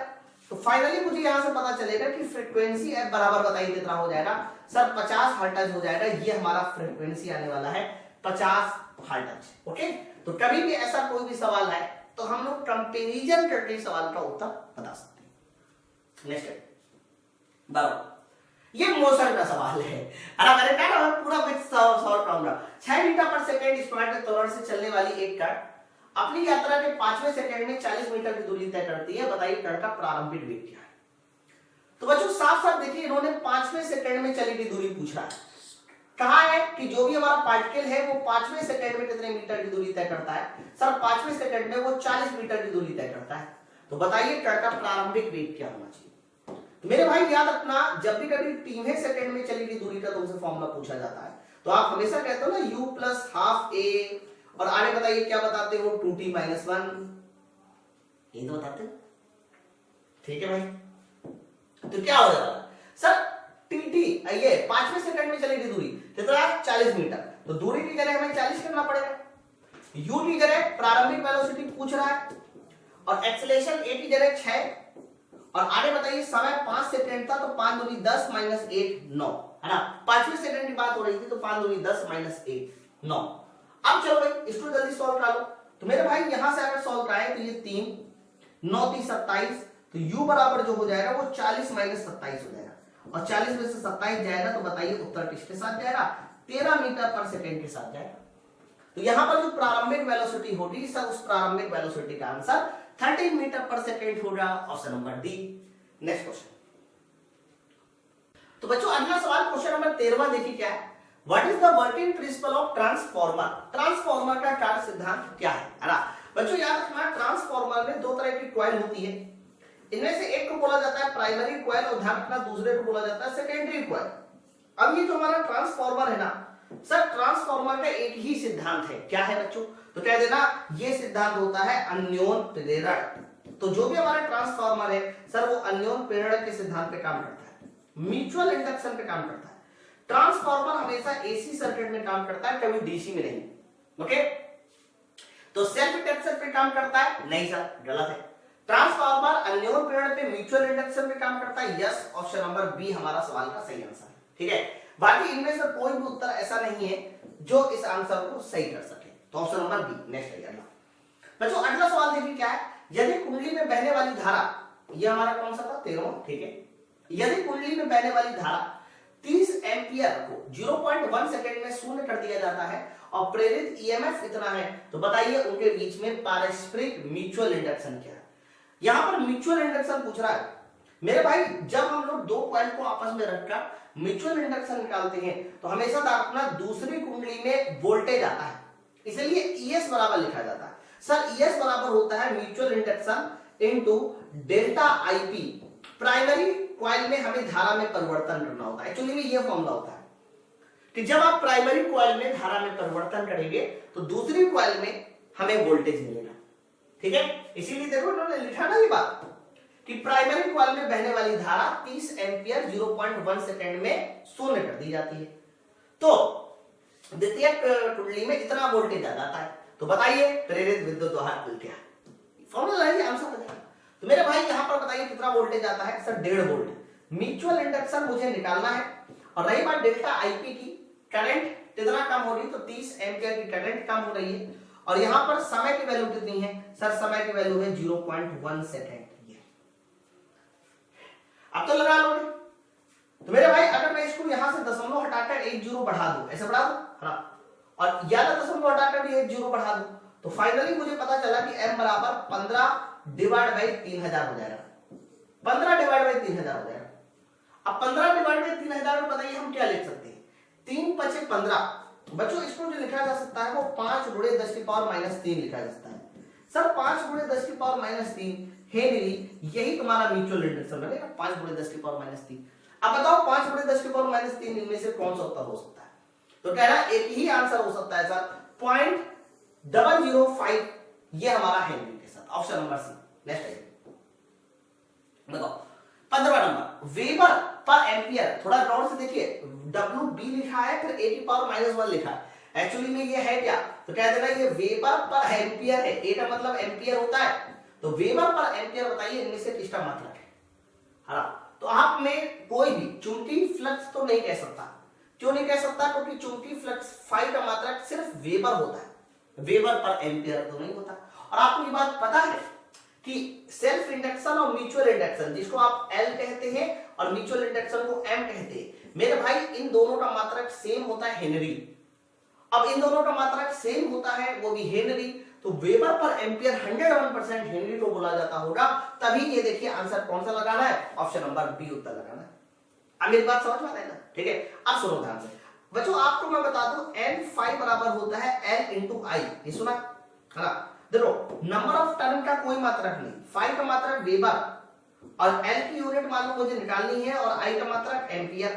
तो फाइनली मुझे यहां से पता चलेगा कि फ्रीक्वेंसी एफ बराबर बताइए कितना हो जाएगा? सर 50 हर्ट्ज हो जाएगा। ये हमारा फ्रीक्वेंसी आने वाला है 50 हर्ट्ज। ओके तो कभी भी ऐसा कोई भी सवाल है तो हम लोग कंपैरिजन करके सवाल का उत्तर बता सकते हैं। नेक्स्ट बराबर ये मोशन का सवाल है। अरे मैंने कहा ना पूरा विद सॉल्व करूंगा। 6 मीटर पर सेकंड स्क्वायर के त्वरण से चलने वाली एक कार अपनी यात्रा के 5वें सेकंड में 40 मीटर की दूरी तय करती है, बताइए कार का प्रारंभिक वेग क्या है? तो बच्चों साफ साफ देखिए इन्होंने 5वें सेकंड में चली हुई दूरी पूछा है। कहा है कि जो भी हमारा पार्टिकल है वो 5वें सेकंड में कितने मीटर की दूरी तय करता है? सर 5वें सेकंड में वो 40 मीटर की दूरी तय करता है। तो बताइए कार का प्रारंभिक वेग क्या होना चाहिए? तो मेरे भाई याद रखना जब भी कभी 3वें सेकंड में चली हुई दूरी का तुमसे फॉर्मूला पूछा जाता है तो आप हमेशा कहते हो ना u प्लस हाफ a और आगे बताइए क्या बताते हो? 2t माइनस 1, ये तो बताते हो। ठीक है भाई तो क्या हो जाएगा? सर tt ये 5वें सेकंड में चली हुई दूरी कितना है? 40 मीटर। तो दूरी की जगह हमें 40 करना पड़ेगा, u की जगह प्रारंभिक वेलोसिटी पूछ रहा है और एक्सेलरेशन a की जगह 6 और आगे बताइए समय 5 सेकंड था तो 5 दूनी 10 माइनस 1 9, है ना। 5वें सेकंड की बात हो रही थी तो 5 दूनी 10 माइनस 1 9। अब चलो भाई इसको जल्दी सॉल्व करा लो। तो मेरे भाई यहां से अगर सॉल्व कराएं तो ये 3 9 3 27 तो u बराबर जो हो जाएगा वो 40 माइनस 27 हो जाएगा और 40 में से 27 जाएगा तो बताइए उत्तर किसके साथ जाएगा? 13 मीटर पर सेकंड के साथ जाएगा। तो यहां पर जो प्रारंभिक वेलोसिटी होगी सर उस प्रारंभिक वेलोसिटी का आंसर 13 मीटर पर सेकंड होगा, option number D. Next question तो बच्चों अगला सवाल क्वेश्चन नंबर 13 देखिए क्या है, what is the working principle of transformer. Transformer का कार्य सिद्धांत क्या है ना। बच्चों याद रखना ट्रांसफार्मर में दो तरह की कॉइल होती है, इनमें से एक को बोला जाता है प्राइमरी कॉइल और ध्यान रखना दूसरे को बोला जाता है सेकेंडरी कॉइल। अब ये जो हमारा ट्रांसफार्मर है ना सर, ट्रांसफार्मर का एक ही सिद्धांत है, क्या है बच्चों, तो कह देना ये सिद्धांत होता है अन्योन प्रेरण। तो जो भी हमारा ट्रांसफार्मर है सर वो अन्योन प्रेरण के सिद्धांत पे काम करता है, म्यूचुअल इंडक्शन पे काम करता है। ट्रांसफार्मर हमेशा एसी सर्किट में काम करता है, कभी डीसी में नहीं। ओके, तो सेल्फ इंडक्शन पे काम करता है, नहीं सर गलत है। ट्रांसफार्मर अन्योन प्रेरण पे म्यूचुअल इंडक्शन पे काम करता है, यस, ऑप्शन नंबर बी हमारा सवाल का सही आंसर है। ठीक है, बाकी इनमें से कोई भी उत्तर ऐसा नहीं है जो इस आंसर को सही कर सके, तो ऑप्शन नंबर बी नेक्स्ट है अगला। बच्चों अगला सवाल देखिए क्या है, यदि कुंडली में बहने वाली धारा, ये हमारा कौन सा था 13, ठीक है, यदि कुंडली में बहने वाली धारा 30 एम्पियर को 0.1 सेकंड में शून्य कर दिया जाता है और प्रेरित ईएमएफ इतना है, तो बताइए उनके बीच में पारस्परिक म्यूचुअल इंडक्शन क्या है। यहां पर म्यूचुअल इंडक्शन पूछ रहा है मेरे भाई, जब हम लोग दो कॉइल को आपस में रखकर म्यूचुअल इंडक्शन निकालते हैं तो हमेशा अपना दूसरी कुंडली में वोल्टेज आता है, इसलिए ईएस बराबर लिखा जाता है। सर ईएस बराबर होता है mutual induction into delta IP. Primary coil में हमें धारा में परिवर्तन करना होता है, एक्चुअली में ये फॉर्मूला होता है कि जब आप प्राइमरी कॉइल में धारा में परिवर्तन करेंगे तो दूसरी कॉइल में हमें वोल्टेज मिलेगा। ठीक है, इसीलिए देखो इन्होंने लिखा ना ये बात कि प्राइमरी कॉइल में बहने वाली धारा 30 एम्पियर 0.1 सेकंड में शून्य कर दी जाती है, तो द्वितीय कुंडली में इतना वोल्टेज आ जाता है। तो बताइए प्रेरित विद्युत वाहक बल क्या है, फॉर्मूला है, आंसर हो जाएगा। तो मेरे भाई यहां पर बताइए कितना वोल्टेज आता है सर 1.5 वोल्ट। म्यूचुअल इंडक्शन मुझे निकालना है, और रही बात डेल्टा आईपी की, करंट कितना कम हो रही, तो 30 एम्पियर की करंट कम हो रही है, और यहां पर समय की वैल्यू कितनी है सर, समय की वैल्यू है 0.1 सेकंड। अब तो लगा लो। तो मेरे भाई अगर मैं इसको यहां से दशमलव हटाकर 1 जीरो बढ़ा दूं, ऐसे बढ़ा दूं हाँ, और ज्यादा दशमलव हटाकर भी 1 जीरो बढ़ा दूं, तो फाइनली मुझे पता चला कि m बराबर 15 डिवाइड बाई 3000 हो जाएगा। 15 डिवाइड बाई 3000 हो जाएगा। अब 15 डिवाइड बाई 3000 में बताइए हम क्या लिख सकते हैं, 3 5 15। बच्चों इसको जो लिखा जा सकता है वो 5 गुणे 10 की पावर -3 लिखा जा सकता है। सर 5 गुणे 10 की पावर -3 हेनरी, यही तुम्हारा म्यूचुअल इंडक्शन बनेगा, 5 गुणे 10 की पावर -3। अब बताओ 5 गुणे 10 की पावर -3 इनमें से कौन सा उत्तर हो सकता है, तो कह रहा एक ही आंसर हो सकता है सर 0.005, ये हमारा हेनरी के साथ, ऑप्शन नंबर सी नेक्स्ट है। बताओ 15वां नंबर, वेबर पर एम्पियर, थोड़ा गौर से देखिए, WB लिखा है फिर A की पावर -1 लिखा है, एक्चुअली में ये है क्या, तो कह देना ये वेबर पर एम्पियर है, A का मतलब एम्पियर होता है, तो वेबर पर एम्पियर बताइए इनमें से किसका मात्रक है। हाँ, तो आप में कोई भी चुंबकीय फ्लक्स तो नहीं कह सकता, क्यों नहीं कह सकता, क्योंकि चुंबकीय फ्लक्स फाई का मात्रक सिर्फ वेबर होता है, वेबर पर एम्पियर तो नहीं होता। और आपको ये बात पता है कि सेल्फ इंडक्शन और म्यूचुअल इंडक्शन, जिसको आप L कहते हैं और म्यूचुअल इंडक्शन को M कहते हैं, मेरे भाई इन दोनों का मात्रक सेम होता है हेनरी। अब इन दोनों का मात्रक सेम होता है वो भी हेनरी, तो वेबर पर एम्पियर 101% हेनरी को बोला जाता होगा, तभी ये देखिए आंसर कौन सा लगाना है, ऑप्शन नंबर बी उत्तर लगाना है। अब मेरी बात समझ में आता है ना, ठीक है। अब सुनो ध्यान से बच्चों, आपको मैं बता दूं n फाई बराबर होता है L इंटू आई, ये सुना है ना। देखो नंबर ऑफ टर्न का कोई मात्रक नहीं, फाई का मात्रक वेबर और L की यूनिट मान लो मुझे निकालनी है और I का मात्रक एम्पियर।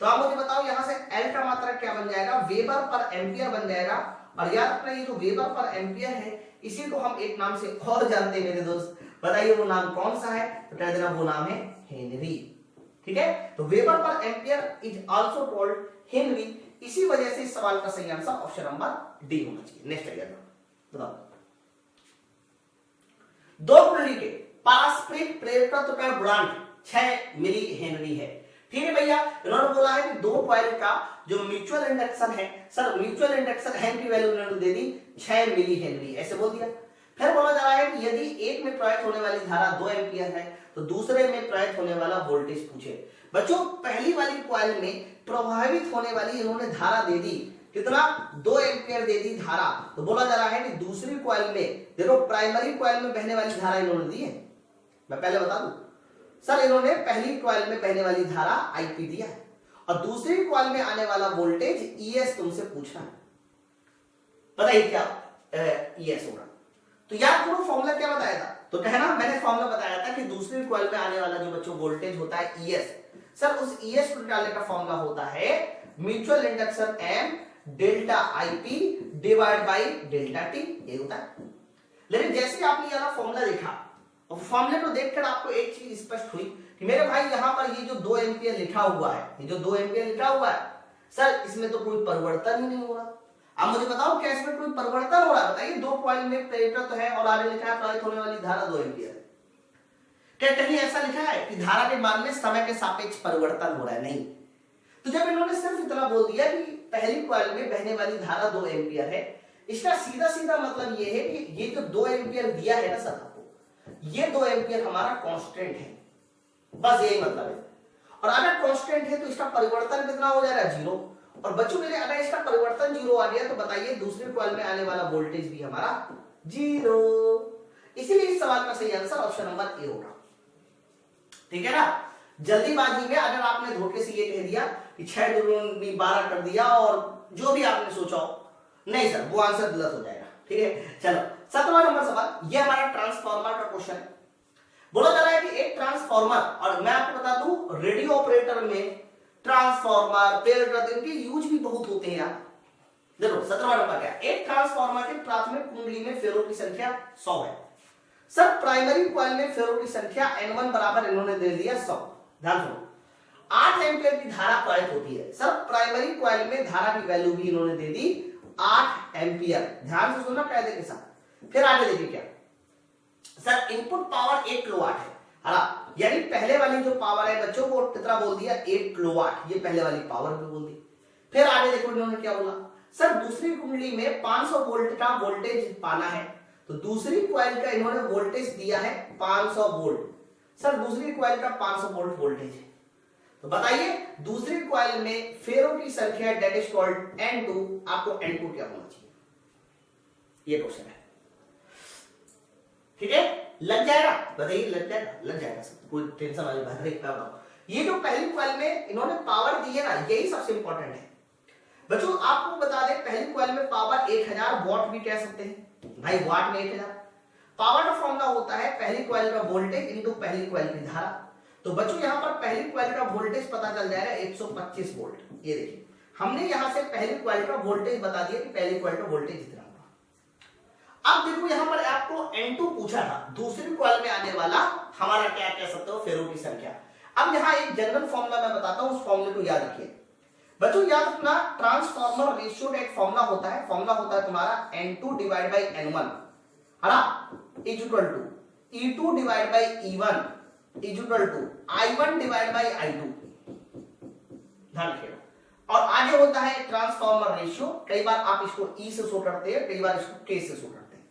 तो आप मुझे बताओ यहां से L का मात्रक क्या बन जाएगा, वेबर पर एम्पियर बन जाएगा। और याद रखना ये जो वेबर पर एम्पियर है इसी को हम एक नाम से और जानते हैं मेरे दोस्त, बताइए वो नाम कौन सा है, तो कह देना वो नाम है हेनरी। ठीक है, तो वेबर पर ampere is also called Henry, इसी वजह से इस सवाल का सही आंसर ऑप्शन नंबर डी होना चाहिए। नेक्स्ट आइए बताओ, दो कुंडली के पारस्परिक प्रेरकत्व का गुणांक 6 मिली हेनरी है। ठीक है भैया, इन्होंने बोला है कि दो कॉइल का जो म्यूचुअल इंडक्शन है, सर म्यूचुअल इंडक्शन हेन की वैल्यू इन्होंने दे दी 6 मिली हेनरी, ऐसे बोल दिया। फिर बोला जा रहा है कि यदि एक में प्रवाहित होने वाली धारा 2 एम्पियर है तो दूसरे में प्रवाहित होने वाला वोल्टेज पूछे। बच्चों पहली वाली कॉइल में प्रभावित होने वाली इन्होंने धारा दे दी कितना, 2 एम्पियर दे दी धारा, तो बोला जा रहा है कि दूसरी कॉइल में देखो प्राइमरी कॉइल में बहने वाली धारा इन्होंने दी है। मैं पहले बता दूं, सर इन्होंने पहली कॉइल में बहने वाली धारा आईपी दिया है और दूसरी कॉइल में आने वाला वोल्टेज ईएस तुमसे पूछना है। बताइए क्या ईएस होगा। तो याद करो फॉर्मूला क्या बताया था, तो कहना मैंने फॉर्मूला बताया था कि दूसरी कॉइल में आने वाला जो बच्चों वोल्टेज होता है ईएस, सर उस ईएस को निकालने का फॉर्मूला होता है mutual induction M delta IP divide by delta t, ये होता है। लेकिन जैसे आपने ये फॉर्मूला देखा और फॉर्मूले को देखकर आपको एक चीज स्पष्ट हुई कि मेरे भाई यहाँ पर ये जो 2 एम्पियर लिखा हुआ है, ये जो 2 एम्पियर लिखा हुआ है सर इसमें तो कोई परिवर्तन ही नहीं हो रहा। अब मुझे बताओ क्या इसमें कोई परिवर्तन हो रहा है? बताइए 2 कॉइल में प्रेरित है और आगे लिखा है प्रवाहित होने वाली धारा 2 एम्पियर है। क्या कहीं ऐसा लिखा है कि धारा के मान में समय के सापेक्ष परिवर्तन हो रहा है? नहीं। तो जब इन्होंने सिर्फ इतना बोल दिया कि पहली कॉइल में बहने वाली धारा 2 एम्पियर है, इसका सीधा सीधा मतलब ये है कि ये जो 2 एम्पियर दिया है ना सर आपको, ये 2 एम्पियर हमारा कांस्टेंट है, बस यही मतलब है। और अगर कांस्टेंट है तो इसका परिवर्तन कितना हो जाएगा? 0। और बच्चों मेरे अगर इसका परिवर्तन 0 आ गया तो बताइए दूसरी कॉइल में आने वाला वोल्टेज भी हमारा 0। इसीलिए इस सवाल का सही आंसर ऑप्शन नंबर ए होगा। ठीक है ना। जल्दीबाजी में अगर आपने धोखे से ये कह दिया कि 6 दूनी 12 कर दिया और जो भी आपने सोचा हो, नहीं सर वो आंसर गलत हो जाएगा। ठीक है, चलो 7वां नंबर सवाल, ये हमारा ट्रांसफार्मर का क्वेश्चन है। बोला जा रहा है कि एक ट्रांसफार्मर, और मैं आपको बता दूं रेडियो ऑपरेटर में ट्रांसफार्मर पेरेटर इनके यूज भी बहुत होते हैं यार। देखो 17वां नंबर क्या, एक ट्रांसफार्मर के प्राथमिक कुंडली में फेरों की संख्या 100 है। सर प्राइमरी कॉइल में फेरों की संख्या N1 बराबर इन्होंने दे दिया 100। ध्यान सुनो, 8 एम्पियर की धारा प्रवाहित होती है। सर प्राइमरी कॉइल में धारा की वैल्यू भी इन्होंने दे दी 8 एम्पियर। ध्यान से सुनना कायदे के साथ। फिर आगे देखिए क्या, सर इनपुट पावर 1 किलोवाट है, यानी पहले वाली जो पावर है बच्चों को कितना बोल दिया? 1 किलोवाट, ये पहले वाली पावर भी बोल दी। फिर आगे देखो इन्होंने क्या बोला, सर दूसरी कुंडली में 500 वोल्ट का वोल्टेज पाना है, तो दूसरी कॉइल का इन्होंने वोल्टेज दिया है 500 वोल्ट। सर दूसरी कॉइल का 500 वोल्ट वोल्टेज है, तो बताइए दूसरी कॉइल में फेरों की संख्या डेट इज कॉल्ड N2, आपको N2 क्या होना चाहिए? ये क्वेश्चन है। ठीक है, लग जाएगा? बताइए लग जाएगा? लग जाएगा सर, कोई टेंशन वाली बात नहीं। ये जो पहली कॉइल में इन्होंने पावर दी है ना, यही सबसे इंपॉर्टेंट है बच्चों। आपको बता दें पहली कॉइल में पावर 1000 वॉट भी कह सकते हैं भाई, वाट में 1000। पावर का फॉर्मूला होता है पहली कॉइल का वोल्टेज इनटू पहली कॉइल की धारा। तो बच्चों यहां पर पहली कॉइल का वोल्टेज पता चल जाएगा 125 वोल्ट। ये देखिए हमने यहां से पहली कॉइल का वोल्टेज बता दिया कि पहली कॉइल का वोल्टेज इतना होगा। अब देखो यहां पर आपको N2 पूछा था, दूसरी कॉइल में आने वाला हमारा क्या कह सकते हो? फेरों की संख्या। अब यहां एक जनरल फॉर्मूला मैं बताता हूं, उस फॉर्मूले को याद रखिए बच्चों। याद रखना ट्रांसफार्मर रेशियो का एक फॉर्मूला होता है, फॉर्मूला होता है तुम्हारा N2 डिवाइड बाई N1 है ना, is equal to E2 divide by E1 is equal to I1 divide by I2। ध्यान रखिएगा। और आगे होता है ट्रांसफार्मर रेशियो, कई बार आप इसको E से शो करते हैं, कई बार इसको K से शो करते हैं।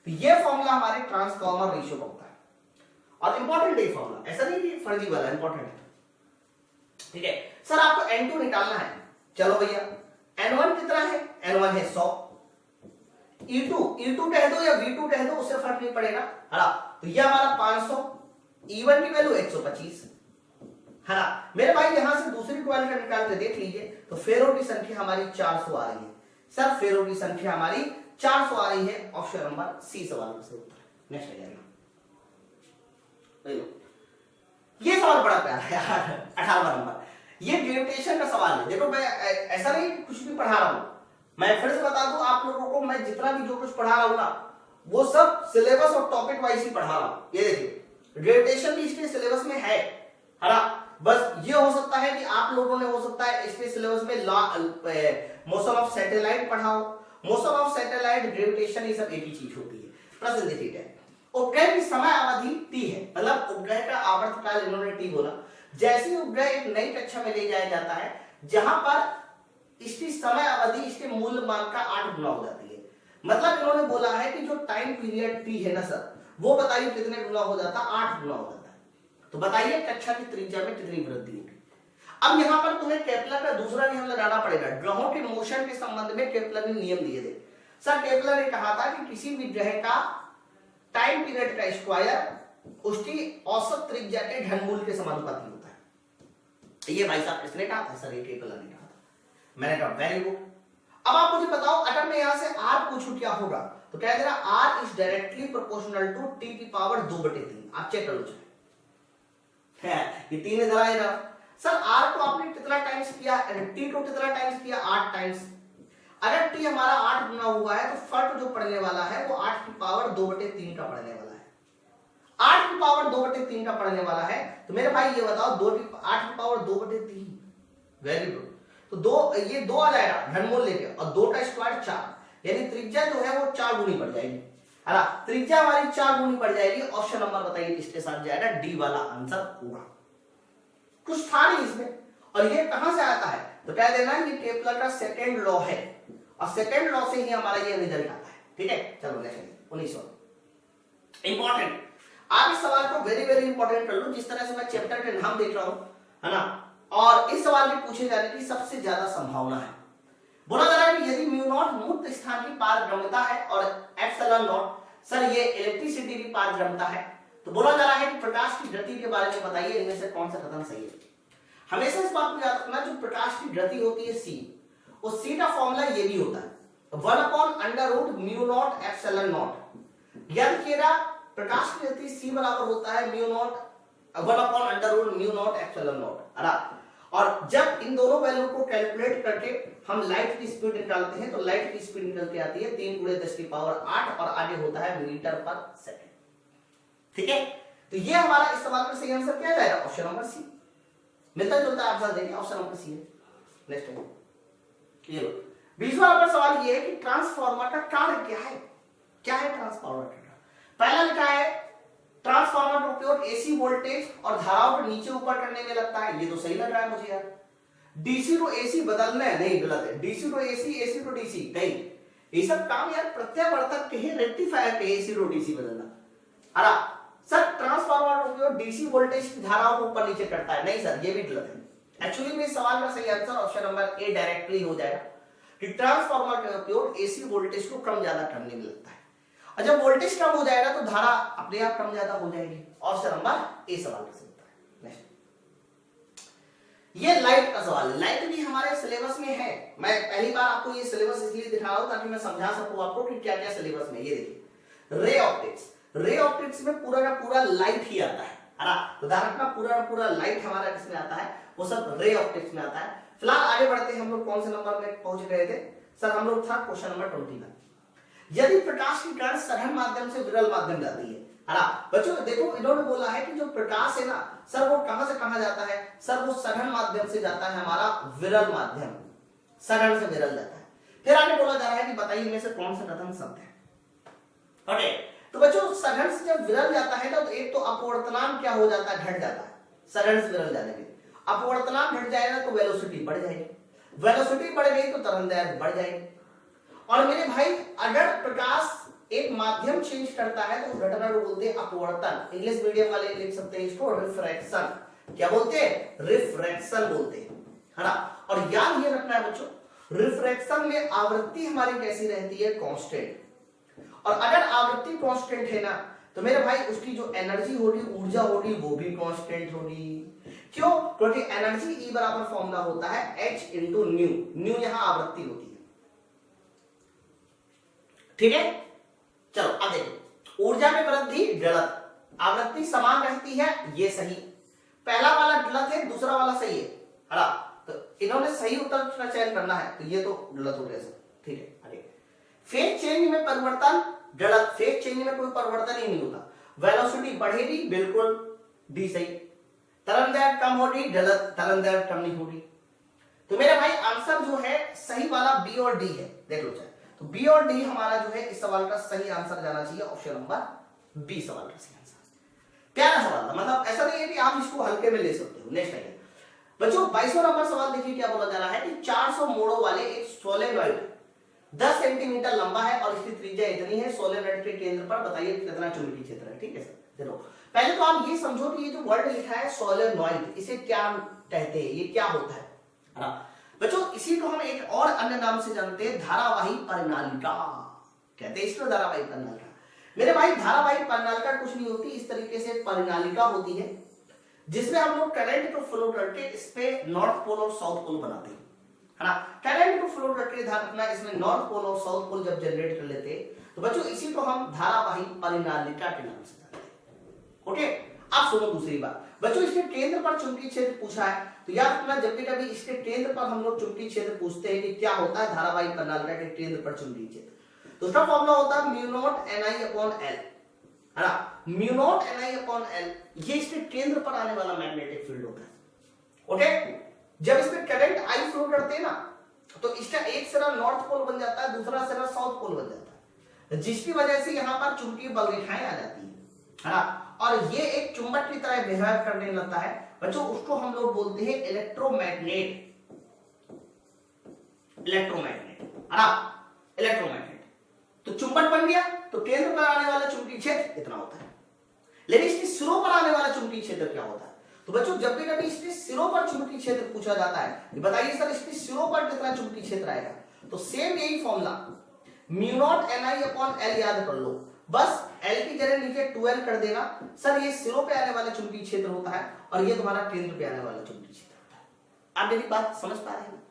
तो ये फॉर्मूला हमारे ट्रांसफार्मर रेशियो का होता है और इंपॉर्टेंट है फॉर्मूला, ऐसा नहीं कि फर्जी वाला, इंपॉर्टेंट है। ठीक है सर, आपको N2 निकालना है। चलो भैया N1 कितना है? N1 है 100। E2 कह दो या V2 कह दो, उससे फर्क नहीं पड़ेगा है ना। तो ये हमारा 500, E1 की वैल्यू 125 है ना। मेरे भाई यहां से दूसरी कॉइल का निकाल के देख लीजिए, तो फेरों की संख्या हमारी 400 आ रही है। सर फेरों की संख्या हमारी 400 आ रही है, ऑप्शन नंबर सी सवाल का सही उत्तर। नेक्स्ट आ जाएगा, ये सवाल बड़ा प्यारा है यार। 18वां नंबर, ये ग्रेविटेशन का सवाल है। देखो मैं ऐसा नहीं कुछ भी पढ़ा रहा हूं, मैं फिर से बता दूं आप लोगों को, मैं जितना भी जो कुछ पढ़ा रहा हूं ना वो सब सिलेबस और टॉपिक वाइज ही पढ़ा रहा हूं। ये देखिए ग्रेविटेशन भी इसके सिलेबस में है ना। बस ये हो सकता है कि आप लोगों ने हो सकता है इसके सिलेबस में मोशन ऑफ सैटेलाइट पढ़ा हो। मोशन ऑफ सैटेलाइट ग्रेविटेशन ये सब एक ही चीज होती है। प्रश्न देखिए, उपग्रह की समय अवधि T है, मतलब उपग्रह का आवर्तकाल इन्होंने T बोला। जैसे उपग्रह एक नई कक्षा में ले जाया जाता है जहां पर इसकी समय अवधि इसके मूल मान का 8 गुना हो जाती है। मतलब इन्होंने बोला है कि जो टाइम पीरियड T है ना सर, वो बताइए कितने गुना हो जाता है? 8 गुना हो जाता है। तो बताइए कक्षा की त्रिज्या में कितनी वृद्धि होगी। अब यहां पर तुम्हें केपलर का दूसरा नियम लगाना पड़ेगा। ग्रहों के मोशन के संबंध में केपलर ने नियम दिए थे। सर केपलर ने कहा था कि किसी भी ग्रह का टाइम पीरियड का स्क्वायर उसकी औसत त्रिज्या के घनमूल के समानुपाती होता है। ये भाई साहब इसने कहा था सर, ये टेबल नहीं कहा था। मैंने कहा वेरी गुड। अब आप मुझे बताओ अगर मैं यहां से r पूछूं क्या होगा, तो क्या दे रहा r is directly proportional to t की पावर 2/3। आप चेक कर लो चाहे, ये 3 इधर आएगा। सर r को आपने कितना टाइम्स किया, t को कितना टाइम्स किया, 8 टाइम्स। अगर t हमारा 8 गुना हुआ है तो फर्क जो पड़ने वाला है वो 8 की पावर 2/3 का पड़ने वाला है। 8 की पावर 2/3 का पड़ने वाला है। तो मेरे भाई ये बताओ 8 की पावर 2/3, वेरी गुड। तो ये 2 आ जाएगा घनमूल लेके, और 2 का स्क्वायर 4, यानी त्रिज्या जो है वो 4 गुनी बढ़ जाएगी, है ना। त्रिज्या हमारी 4 गुनी बढ़ जाएगी। ऑप्शन नंबर बताइए किसके साथ जाएगा, डी वाला आंसर होगा। कुछ था नहीं इसमें। और ये कहां से आता है, तो कह देना ये केपलर का सेकंड लॉ है, और सेकंड लॉ से ही हमारा ये रिजल्ट आता है। ठीक है, चलो नेक्स्ट 1900 इंपॉर्टेंट। आप इस सवाल को वेरी वेरी इंपॉर्टेंट कर लो, जिस तरह से मैं चैप्टर के नाम देख रहा हूं, है ना, और इस सवाल में पूछे जाने की सबसे ज्यादा संभावना है। बोला जा रहा है कि यदि म्यू नॉट मुक्त स्थान की पारगम्यता है और एप्सिलॉन नॉट, सर ये इलेक्ट्रिसिटी की पारगम्यता है, तो बोला जा रहा है कि प्रकाश की गति के बारे में बताइए इनमें से कौन सा कथन सही है। हमेशा इस बात को याद रखना, जो प्रकाश की गति होती है c, उस c का फॉर्मूला ये भी होता है 1/√μ0 एप्सिलॉन नॉट। याद कीजिएगा प्रकाश की गति c बराबर होता है म्यू नॉट 1/√μ0 एप्सिलॉन नॉट, है ना। और जब इन दोनों वैल्यू को कैलकुलेट करके हम लाइट की स्पीड निकालते हैं, तो लाइट की स्पीड निकल के आती है 3 × 10⁸ और आगे होता है मीटर पर सेकंड। ठीक है, तो ये हमारा इस सवाल का सही आंसर क्या जाएगा, ऑप्शन नंबर सी। मिलता जुलता आंसर देखिए, ऑप्शन नंबर सी है। नेक्स्ट ये लो 20वां नंबर सवाल ये है कि ट्रांसफार्मर का कार्य क्या है। क्या है ट्रांसफार्मर का? पहला लिखा है ट्रांसफार्मर का उपयोग एसी वोल्टेज और धाराओं को नीचे ऊपर करने में लगता है। ये तो सही लग रहा है मुझे यार। डीसी टू एसी बदलना है, नहीं गलत है। DC to AC, AC to DC, नहीं, ये सब काम यार प्रत्यावर्तक के हैं, रेक्टिफायर के एसी टू डीसी बदलना। अरे सर ट्रांसफार्मर का उपयोग डीसी वोल्टेज की धाराओं को ऊपर नीचे करता है, नहीं सर ये भी गलत है। एक्चुअली में इस सवाल का सही answer option number A directly हो जाएगा कि ट्रांसफार्मर का उपयोग एसी वोल्टेज को कम ज्यादा करने में लगता है, और जब वोल्टेज कम हो जाएगा तो धारा अपने आप कम ज्यादा हो जाएगी। ऑप्शन नंबर ए सवाल का सही उत्तर है। ये लाइट का सवाल है। लाइट भी हमारे सिलेबस में है। मैं पहली बार आपको ये सिलेबस इसलिए दिखा रहा हूं ताकि मैं समझा सकूं आपको कि क्या क्या सिलेबस में। ये देखिए रे ऑप्टिक्स, रे ऑप्टिक्स में पूरा का पूरा लाइट ही आता है ना। तो ध्यान रखना पूरा का पूरा लाइट हमारा किसमें आता है, वो सब रे ऑप्टिक्स में आता है। फिलहाल आगे बढ़ते हैं, हम लोग कौन से नंबर में पहुंच गए थे सर, हम लोग था क्वेश्चन नंबर 21। यदि प्रकाश की किरण सघन माध्यम से विरल माध्यम जाती है ना बच्चों, देखो इन्होंने बोला है कि जो प्रकाश है ना सर वो कहां से कहां जाता है, सर वो सघन माध्यम से जाता है हमारा विरल माध्यम, सघन से विरल जाता है। फिर आगे बोला जा रहा है कि बताइए इनमें से कौन सा कथन सत्य है। ओके, तो बच्चों सघन से जब विरल जाता है ना तो एक तो अपवर्तनांक क्या हो जाता है, घट जाता है। सघन से विरल जाने में अपवर्तनांक घट जाएगा तो वेलोसिटी बढ़ जाएगी, वेलोसिटी बढ़ गई तो तरंगदैर्घ्य बढ़ जाएगी। और मेरे भाई अगर प्रकाश एक माध्यम चेंज करता है तो उस घटना को बोलते हैं अपवर्तन। इंग्लिश मीडियम वाले लिख सकते हैं इसको रिफ्रैक्शन। क्या बोलते हैं, रिफ्रैक्शन बोलते हैं, है ना। और याद ये रखना है बच्चों, रिफ्रैक्शन में आवृत्ति हमारी कैसी रहती है, कांस्टेंट। और अगर आवृत्ति कांस्टेंट है ना तो मेरे भाई उसकी जो एनर्जी होगी, ऊर्जा होगी, वो भी कांस्टेंट होगी। क्यों, क्योंकि एनर्जी ई बराबर फॉर्मूला होता है H इंटू न्यू। न्यू यहां आवृत्ति होती है, ठीक है। चलो अब देखो ऊर्जा में वृद्धि गलत, आवृत्ति समान रहती है, ये सही। पहला वाला गलत है, दूसरा वाला सही है, हरा। तो इन्होंने सही उत्तर का चयन करना है, तो ये तो गलत हो गया सर, ठीक है। आगे फेज चेंज में परिवर्तन गलत, फेज चेंज में कोई परिवर्तन ही नहीं होता। वेलोसिटी बढ़ेगी, बिल्कुल डी सही। तरंगदैर्घ्य कम होगी, गलत, तरंगदैर्घ्य कम नहीं होगी। तो मेरा भाई आंसर जो है सही वाला बी और डी है, देख लो चाहे तो बी और डी हमारा जो है इस सवाल का सही आंसर जाना चाहिए, ऑप्शन नंबर बी सवाल का सही आंसर। प्यारा सवाल था, मतलब ऐसा नहीं है कि आप इसको हल्के में ले सकते हो। नेक्स्ट आइए बच्चों 22वां नंबर सवाल देखिए क्या बोला जा रहा है कि 400 मोड़ों वाले एक सोलेनॉइड 10 सेंटीमीटर लंबा है और इसकी त्रिज्या इतनी है, सोलेनॉइड के केंद्र पर बताइए कितना चुंबकीय क्षेत्र है। ठीक है सर, चलो पहले तो आप ये समझो कि ये जो वर्ड लिखा है सोलेनॉइड, इसे क्या कहते हैं, ये क्या होता है बच्चों। इसी को हम एक और अन्य नाम से जानते हैं, धारावाही परिनालिका कहते हैं इसको, धारावाही परिनालिका। मेरे भाई धारावाहिक परिनालिका कुछ नहीं होती, इस तरीके से परिनालिका होती है जिसमें हम लोग करंट को फ्लो करके इस पे नॉर्थ पोल और साउथ पोल बनाते हैं, है ना। करंट को फ्लो करके ध्यान रखना, इसमें नॉर्थ पोल और साउथ पोल जब जनरेट कर लेते हैं तो बच्चों इसी को हम धारावाहिक परिनालिका के नाम से जानते हैं। ओके, अब सुनो दूसरी बात बच्चों, इसके केंद्र पर चुंबकीय क्षेत्र पूछा है तो याद रखना जब भी कभी इसके केंद्र पर हम लोग चुंबकीय क्षेत्र पूछते हैं कि क्या होता है धारावाहिक परिनालिका के केंद्र पर चुंबकीय क्षेत्र, तो उसका फॉर्मूला होता है mu naught Ni upon L, है ना। Mu naught Ni upon L ये इसके केंद्र पर आने वाला मैग्नेटिक फील्ड होता है। ओके, जब इसमें करंट I फ्लो करते हैं ना तो इसका एक सिरा नॉर्थ पोल बन जाता है, दूसरा सिरा साउथ पोल बन जाता है, जिसकी वजह से यहाँ पर चुंबकीय बल रेखाएं आ जाती है ना, और ये एक चुंबक की तरह बिहेव करने लगता है बच्चों, उसको हम लोग बोलते हैं इलेक्ट्रोमैग्नेट, है ना, इलेक्ट्रोमैग्नेट। तो चुंबक बन गया तो केंद्र पर आने वाला चुंबकीय क्षेत्र इतना होता है, लेकिन इसके सिरों पर आने वाला चुंबकीय क्षेत्र क्या होता है, तो बच्चों जब भी कभी इसके सिरों पर चुंबकीय क्षेत्र पूछा जाता है, बताइए सर इसके सिरों पर कितना चुंबकीय क्षेत्र आएगा, तो सेम यही formula mu naught Ni upon L याद कर लो, बस L की जगह नीचे 2L कर देना, सर ये सिरों पे आने वाला चुंबकीय क्षेत्र होता है और ये तुम्हारा केंद्र पे आने वाला चुंबकीय क्षेत्र होता है। आप मेरी बात समझ पा रहे हैं?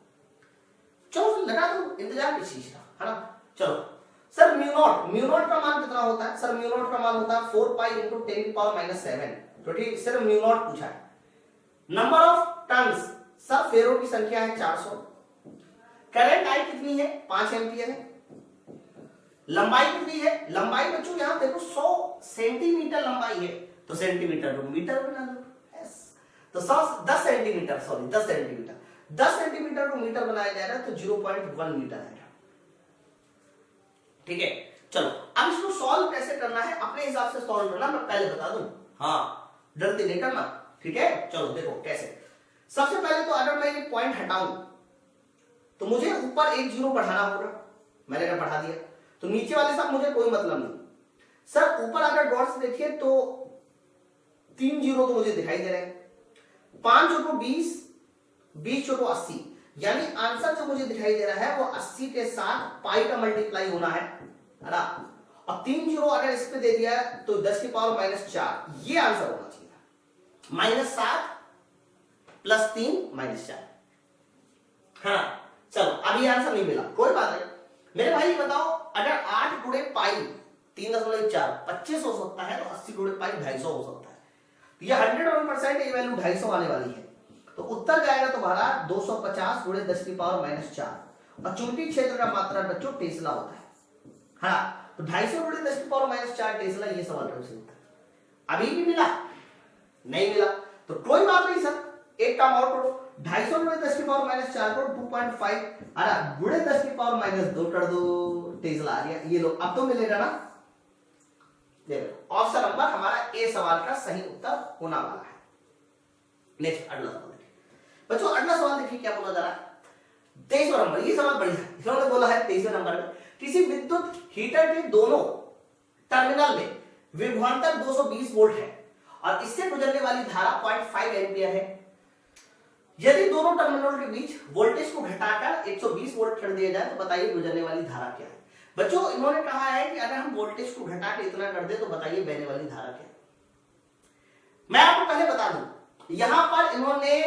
चलो फिर लगा दो, इंतजार किस चीज का, है ना। चलो सर म्यू नॉट का मान कितना होता है, सर म्यू नॉट का मान होता है 4 पाई इंटू 10 की पावर -7, तो ठीक सिर्फ म्यू नॉट पूछा है। नंबर ऑफ टर्न्स, सर फेरों की संख्या है 400, करंट आई कितनी है 5 एम्पियर है, लंबाई कितनी है, लंबाई बच्चों यहां देखो 100 सेंटीमीटर लंबाई है तो सेंटीमीटर को मीटर बना लो, तो 10 सेंटीमीटर सॉरी 10 सेंटीमीटर को मीटर बनाया जाएगा तो 0.1 मीटर आएगा। ठीक है, चलो अब इसको सॉल्व कैसे करना है अपने हिसाब से सॉल्व करना मैं पहले बता दूं, हाँ डरते नहीं करना, ठीक है। चलो देखो कैसे, सबसे पहले तो अगर मैं ये पॉइंट हटाऊं तो मुझे ऊपर एक जीरो बढ़ाना होगा, मैंने अगर बढ़ा दिया तो नीचे वाले साथ मुझे कोई मतलब नहीं। सर ऊपर अगर डॉट से देखिए तो 3 जीरो तो मुझे दिखाई दे रहे हैं, 5 चौको 20, 20 चौको 80, यानी आंसर जो मुझे दिखाई दे रहा है वो 80 के साथ पाई का मल्टीप्लाई होना है ना, और 3 जीरो अगर इस पे दे दिया तो 10 की पावर -4, ये आंसर होना चाहिए, -7 + 3 -4। हाँ चलो अभी आंसर नहीं मिला, कोई बात नहीं। मेरे भाई बताओ अगर 8 गुणे पाई 3.4 25 हो सकता है तो 80 गुणे पाई 250 हो सकता है, तो ये 101% ये वैल्यू 250 आने वाली है, तो उत्तर जाएगा तुम्हारा 250 गुणे 10 की पावर -4, और चुंबकीय क्षेत्र का मात्रा बच्चों टेस्ला होता है, हाँ तो 250 गुणे 10 की पावर -4 टेस्ला, ये सवाल कौन से होता है। अभी भी मिला नहीं मिला तो कोई बात नहीं सर, एक काम और करो, 250 गुणे 10 की पावर -4 को 2.5 गुणे 10 की पावर -2 कर दो, टेस्ला आ गया। ये लो अब तो मिलेगा ना, देखो ऑप्शन नंबर हमारा ए सवाल का सही उत्तर होना वाला है। नेक्स्ट अगला सवाल देखिए बच्चों, अगला सवाल देखिए क्या बोला जा रहा है, 23वां नंबर, ये सवाल बढ़िया है, इन्होंने बोला है 23वें नंबर में किसी विद्युत हीटर के दोनों टर्मिनल में विभवांतर 220 वोल्ट है और इससे गुजरने वाली धारा 0.5 एम्पियर है, यदि दोनों टर्मिनल के बीच वोल्टेज को घटाकर 120 वोल्ट कर दिया जाए तो बताइए गुजरने वाली धारा क्या है। बच्चों इन्होंने कहा है कि अगर हम वोल्टेज को घटा के इतना कर दे तो बताइए बहने वाली धारा क्या है। मैं आपको पहले बता दूं, यहां पर इन्होंने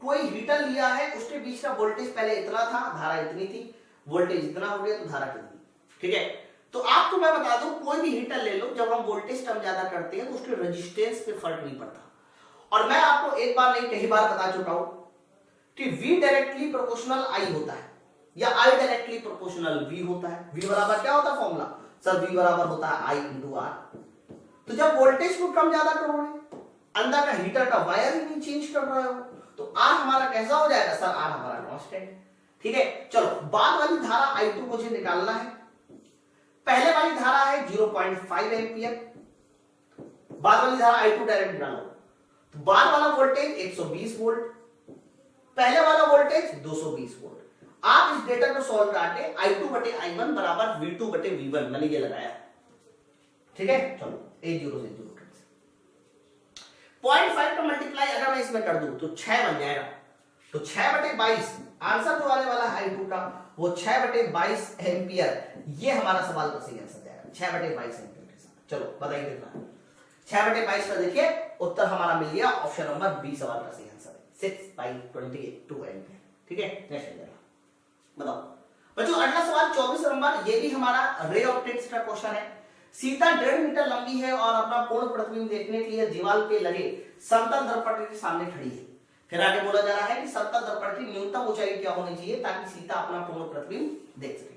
कोई हीटर लिया है, उसके बीच का वोल्टेज पहले इतना था, धारा इतनी थी, वोल्टेज इतना हो गया तो धारा कितनी, ठीक है। तो आपको मैं बता दूं कोई भी हीटर ले लो, जब हम वोल्टेज कम ज्यादा करते हैं तो उसके रेजिस्टेंस पे फर्क नहीं पड़ता, और मैं आपको एक बार नहीं कई बार बता चुका हूं कि V डायरेक्टली प्रोपोर्शनल I होता है या I डायरेक्टली प्रोपोर्शनल V होता है। V बराबर क्या होता है फॉर्मूला, सर V बराबर होता है I × R। तो जब वोल्टेज को कम ज्यादा करोगे, अंदर का हीटर का वायर ही नहीं चेंज कर रहे हो, तो R हमारा कैसा हो जाएगा, सर R हमारा कांस्टेंट, ठीक है। चलो बाद वाली धारा I2 मुझे निकालना है, पहले वाली धारा है 0.5 एम्पियर, बाद वाली धारा I2 डायरेक्ट निकालो, तो बाद वाला वोल्टेज 120 वोल्ट, पहले वाला वोल्टेज 220 वोल्ट। आप इस डेटा को सॉल्व करके I2/I1 बराबर V2/V1 मैंने ये लगाया, ठीक है। चलो 1 0 से 0 0.5 का मल्टीप्लाई अगर मैं इसमें कर दूं तो 6 बन जाएगा, तो 6/22 आंसर जो आने वाला है I2 का वो 6/22 एम्पियर, ये हमारा सवाल का सही आंसर जाएगा 6/22 एम्पियर के साथ। चलो बताइए कितना। 6/22 पर देखिए उत्तर हमारा मिल गया ऑप्शन नंबर बी सवाल का सही आंसर है 6/22 एंड में। ठीक है, नेक्स्ट बताओ बच्चों अगला सवाल 24 नंबर, ये भी हमारा रे ऑप्टिक्स का क्वेश्चन है। सीता 1.5 मीटर लंबी है और अपना पूर्ण प्रतिबिंब देखने के लिए दीवार पे लगे समतल दर्पण के सामने खड़ी है। फिर आगे बोला जा रहा है कि समतल दर्पण की न्यूनतम ऊंचाई क्या होनी चाहिए ताकि सीता अपना पूर्ण प्रतिबिंब देख सके,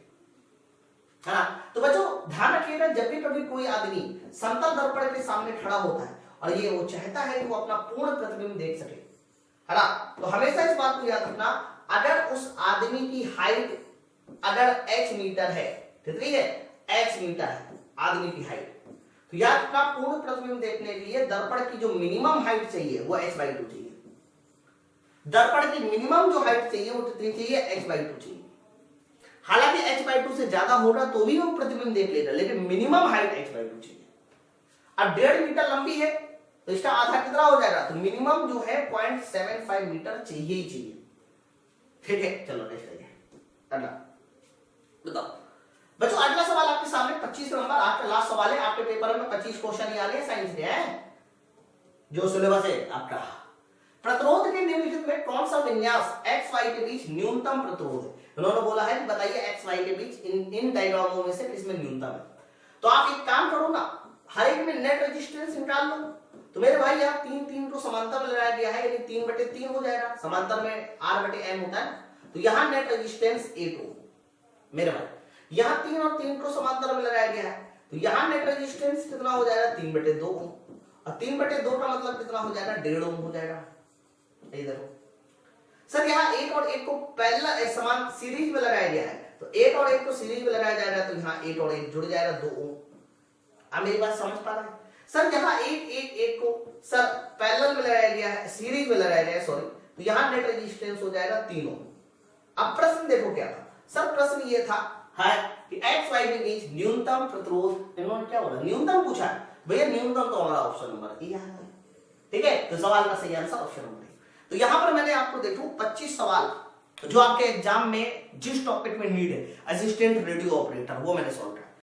है ना। तो बच्चों ध्यान रखिएगा, जब भी कभी कोई आदमी समतल दर्पण के सामने खड़ा होता है और ये वो चाहता है कि वो अपना पूर्ण प्रतिबिंब देख सके, है ना, तो हमेशा इस बात को याद रखना, अगर उस आदमी की हाइट अगर h मीटर है, कितनी है, h मीटर है आदमी की हाइट, तो याद रखना पूर्ण प्रतिबिंब देखने के लिए दर्पण की जो मिनिमम हाइट चाहिए वो h/2 चाहिए। दर्पण की मिनिमम जो हाइट चाहिए वो कितनी चाहिए, h/2 चाहिए। हालांकि h/2 से ज्यादा होगा तो भी वो प्रतिबिंब देख लेगा, लेकिन मिनिमम हाइट h/2 चाहिए। अब 1.5 मीटर लंबी है तो इसका आधा कितना हो जाएगा, तो मिनिमम जो है 0.75 मीटर चाहिए ही चाहिए। ठीक है, चलो नेक्स्ट आइए अगला बताओ बच्चों। अगला सवाल आपके सामने 25 नंबर, आपका लास्ट सवाल है, आपके पेपर में 25 क्वेश्चन ही आ रहे हैं साइंस के, हैं जो सिलेबस है आपका। प्रतिरोध के निम्नलिखित में कौन सा विन्यास एक्स वाई के बीच न्यूनतम प्रतिरोध है। उन्होंने बोला है कि बताइए एक्स वाई के बीच इन डायग्रामों में से किसमें न्यूनतम है। तो आप एक काम करो ना, हर एक में नेट रेजिस्टेंस निकाल लो। तो मेरे भाई यहाँ 3 को समांतर में लगाया गया है, यानी 3/3 हो जाएगा, समांतर में R/M होता है, तो यहाँ नेट रेजिस्टेंस 8 ओम। मेरे भाई यहाँ 3 और 3 को समांतर में लगाया गया है, तो यहाँ नेट रेजिस्टेंस कितना हो जाएगा, 3/2 ओम, और 3/2 का मतलब कितना हो जाएगा, 1.5 ओम हो जाएगा। ये देखो सर, यहाँ 1 और 1 को पहला समान सीरीज में लगाया गया है, तो 1 और 1 को सीरीज में लगाया जाएगा, तो यहाँ 1 और 1 जुड़ जाएगा 2 ओम। आप मेरी बात समझ पा रहे हैं सर, यहाँ 1 को सर पैरेलल में लगाया गया है, सीरीज में लगाया गया है, सॉरी, तो यहाँ नेट रेजिस्टेंस हो जाएगा 3 ओम। अब प्रश्न देखो क्या था सर, प्रश्न ये था है कि एक्स वाई के बीच न्यूनतम प्रतिरोध, इन्होंने क्या बोला, न्यूनतम पूछा है भैया, न्यूनतम तो हमारा ऑप्शन नंबर ए है। ठीक है, तो सवाल का सही आंसर ऑप्शन नंबर ए। तो यहां पर मैंने आपको देखो 25 सवाल जो आपके एग्जाम में जिस टॉपिक में नीड है, असिस्टेंट रेडियो ऑपरेटर, वो मैंने सॉल्व किया।